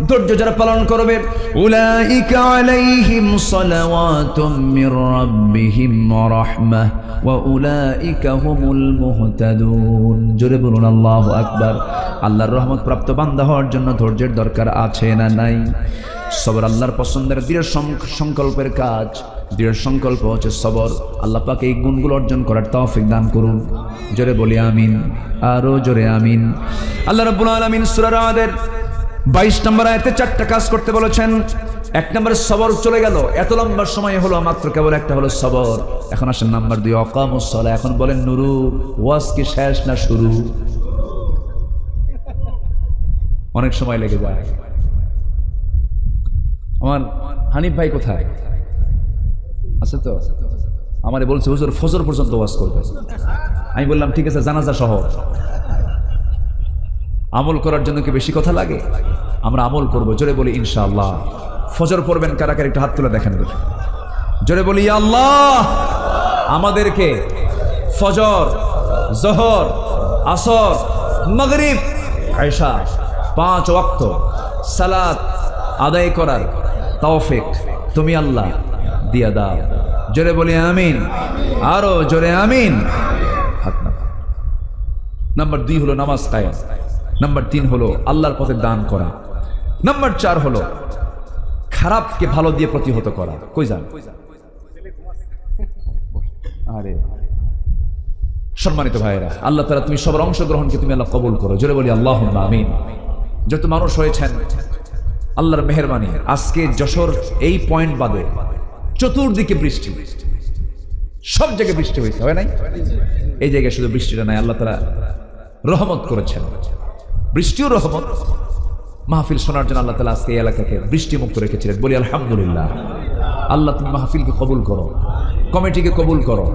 ধৈর্য যারা পালন করবে। উলাইকা আলাইহিম সালাওয়াতুম মির রাব্বিহিম ওয়া রাহমাহ ওয়া উলাইকা হুমুল মুহতাদুন। জোরে বলুন আল্লাহু আকবার। আল্লাহর রহমত প্রাপ্ত বান্দা হওয়ার জন্য ধৈর্যের দরকার আছে না নাই? সবর আল্লাহর পছন্দের দৃঢ় সংকল্পের কাজ। দৃঢ় সংকল্প হচ্ছে সবর। আল্লাহ পাক এই গুণগুলো অর্জন করার তৌফিক দান করুন। জোরে বলি আমিন, আরো জোরে আমিন। আল্লাহ রাব্বুল আলামিন সূরা রাদের 22 নম্বর আয়াতে 4টা কাজ করতে বলেছেন। 1 নম্বরে সবর চলে গেল, এত লম্বা সময় হলো মাত্র কেবল একটা হলো সবর। এখন আসেন নাম্বার 2, আকামুস সালাহ। এখন বলেন নুরু, ওয়াজ কি শেষ না শুরু? অনেক সময় লেগে যায়। আমার হানিফ ভাই কোথায় আছে? তো আমারে বলছে হুজুর ফজর পর্যন্ত ওয়াজ করবে। আমি বললাম ঠিক আছে, জানাজা সহ। আমল করার জন্য কি বেশি কথা লাগে? আমরা আমল করব। জোরে বলি ইনশাআল্লাহ। ফজর পড়বেন কারা কারা? একটু হাত তুলে দেখেন। জোরে বলি ইয়া আল্লাহ। আমাদেরকে ফজর, যোহর, আসর, মাগরিব, ইশা 5 ওয়াক্ত সালাত আদায় করার তৌফিক তুমি আল্লাহ দিয়া দাও। জোরে বলি আমিন, আরো জোরে আমিন। নাম্বার 2 হলো নামাজ কায়েম। নাম্বার 3 হলো আল্লাহর পথে দান করা। নাম্বার 4 হলো খারাপকে ভালো দিয়ে প্রতিহত করা। কই যান? আরে সম্মানিত ভাইয়েরা, আল্লাহ তাআলা তুমি সবার অংশগ্রহণকে তুমি আল্লাহ কবুল করো, জোরে বলি আল্লাহুম্মা আমিন। যত মানুষ হয়েছেন আল্লাহর মেহেরবানি, আজকে যশোর এই পয়েন্ট বাদে চতুর্দিকে বৃষ্টি, সব জায়গায় বৃষ্টি হয়েছে, হয় নাই? এই জায়গায় শুধু বৃষ্টিটা নাই, আল্লাহ তাআলা রহমত করেছেন, বৃষ্টিও রহমত। মাহফিল শোনার জন্য আল্লাহ তাআলা আজকে এই এলাকাকে বৃষ্টি মুক্ত রেখেছিলেন, বলি আলহামদুলিল্লাহ। আল্লাহ তুমি মাহফিলকে কবুল করো, কমিটিকে কবুল করো,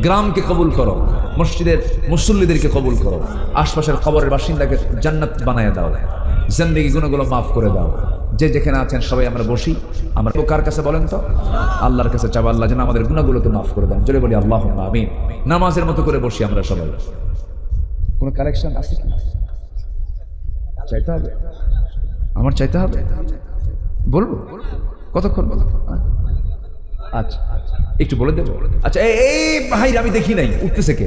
গ্রামকে কবুল করো, মসজিদের মুসল্লিদেরকে কবুল করো, আশপাশের কবরের বাসিন্দাকে জান্নাত বানায় দাও, জিন্দেগি গুনাহগুলো মাফ করে দাও। যে যেখানে আছেন সবাই আমরা বসি, আমরা কার কাছে বলেন তো? আল্লাহর কাছে চাও আল্লাহ যেন আমাদের গুনাহগুলোকে মাফ করে দেন, জোরে বলি আল্লাহুম্মা আমিন। নামাজের মতো করে বসি আমরা সবাই। কোনো কালেকশন আছে কি? চাইতে হবে, আমার চাইতে হবে, বলবো কতক্ষণ বলবো? আচ্ছা একটু বলে দেবো। আচ্ছা এই ভাই আমি দেখি নাই, উঠতেছে কে?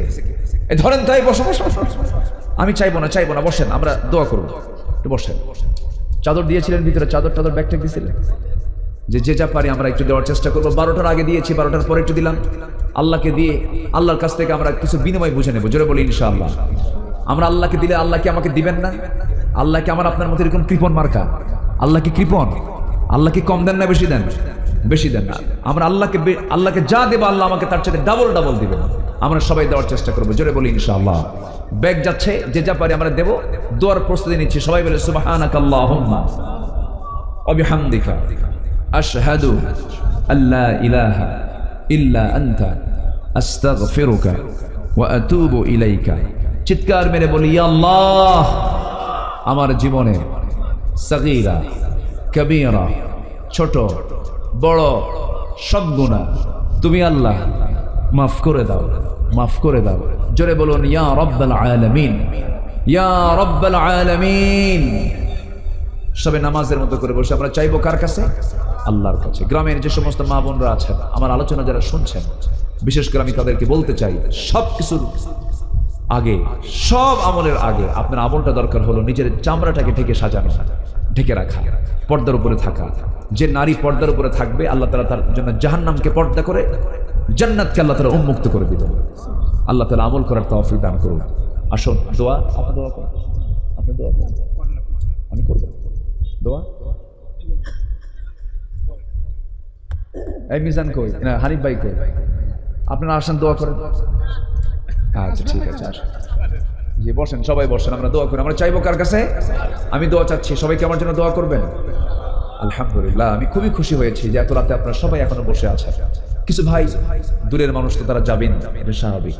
এই ধরেন তাই, বসো বসো। আমি চাইবো না, বসেন, আমরা দোয়া করবো, একটু বসেন। চাদর দিয়েছিলেন ভিতরে, চাদর ব্যাগ ট্যাগ দিয়েছিলেন, যে যা পারি আমরা একটু দেওয়ার চেষ্টা করবো। 12টার আগে দিয়েছি, 12টার পরে একটু দিলাম। আল্লাহকে দিয়ে আল্লাহর কাছ থেকে আমরা কিছু বিনিময় বুঝে নেবো, জোরে বলি ইনশাআল্লাহ। আমরা আল্লাহকে দিলে আল্লাহ কি আমাকে দিবেন না? আল্লাহ কি আমার আপনার মতো এরকম কৃপণ মার্কা? আল্লাহ কি কৃপণ? আল্লাহ কি কম দেন না বেশি দেন? বেশি দেন না। আমরা আল্লাহকে যা দেবো আল্লাহ আমাকে তার চাইতে ডাবল দিবেন। আমরা সবাই দেওয়ার চেষ্টা করবো, জোরে বলি ইনশাআল্লাহ। ব্যাগ যাচ্ছে, যে যা পারি আমরা দেবো। দোয়ার প্রস্তুতি নিচ্ছি, সবাই বলে সুবহানাকাল্লাহুম্মা ওয়া বিহামদিকা আশহাদু আল্লা ইলাহা ইল্লা আনতা আস্তাগফিরুকা ওয়া আতুবু ইলাইকা। চিৎকার মেরে বলি ইয়া আল্লাহ, আমার জীবনে সগীরা কবীরা, ছোট বড় সব গুনাহ তুমি আল্লাহ মাফ করে দাও, মাফ করে দাও। জোরে বলুন ইয়া রাব্বাল আলামিন, ইয়া রাব্বাল আলামিন। সবে নামাজের মতো করে বসে আমরা চাইবো কার কাছে? আল্লাহর কাছে। গ্রামের যে সমস্ত মা বোনরা আছেন, আমার আলোচনা যারা শুনছেন, বিশেষ করে আমি তাদেরকে বলতে চাই, সব কিছুর আগে, সব আমলের আগে আপনার আমলটা দরকার হলো নিজের চামড়াটাকে ঢেকে সাজানো, ঢেকে রাখা, পর্দার উপরে থাকা। যে নারী পর্দার উপরে থাকবে আল্লাহ তাআলা তার জন্য জাহান্নামকে পর্দা করে জান্নাতকে আল্লাহ তাআলা উন্মুক্ত করে দিবেন। আল্লাহ তাআলা আমল করার তৌফিক দান করুন। আসুন দোয়া, আপনি দোয়া করুন, আপনি দোয়া করুন, আমি করব দোয়া। এই মিজান কই না, হানিফ ভাই কই? আপনারা আসেন, দোয়া করেন। আচ্ছা ঠিক আছে, আসেন, জি বসেন, সবাই বসেন, আমরা দোয়া করি। আমরা চাইবো কার কাছে? আমি দোয়া চাচ্ছি, সবাইকে আমার জন্য দোয়া করবেন। আলহামদুলিল্লাহ, আমি খুবই খুশি হয়েছি যে এত রাতে আপনারা সবাই এখনো বসে আছেন। কিছু ভাই দূরের মানুষ তো তারা যাবেন, এটা স্বাভাবিক।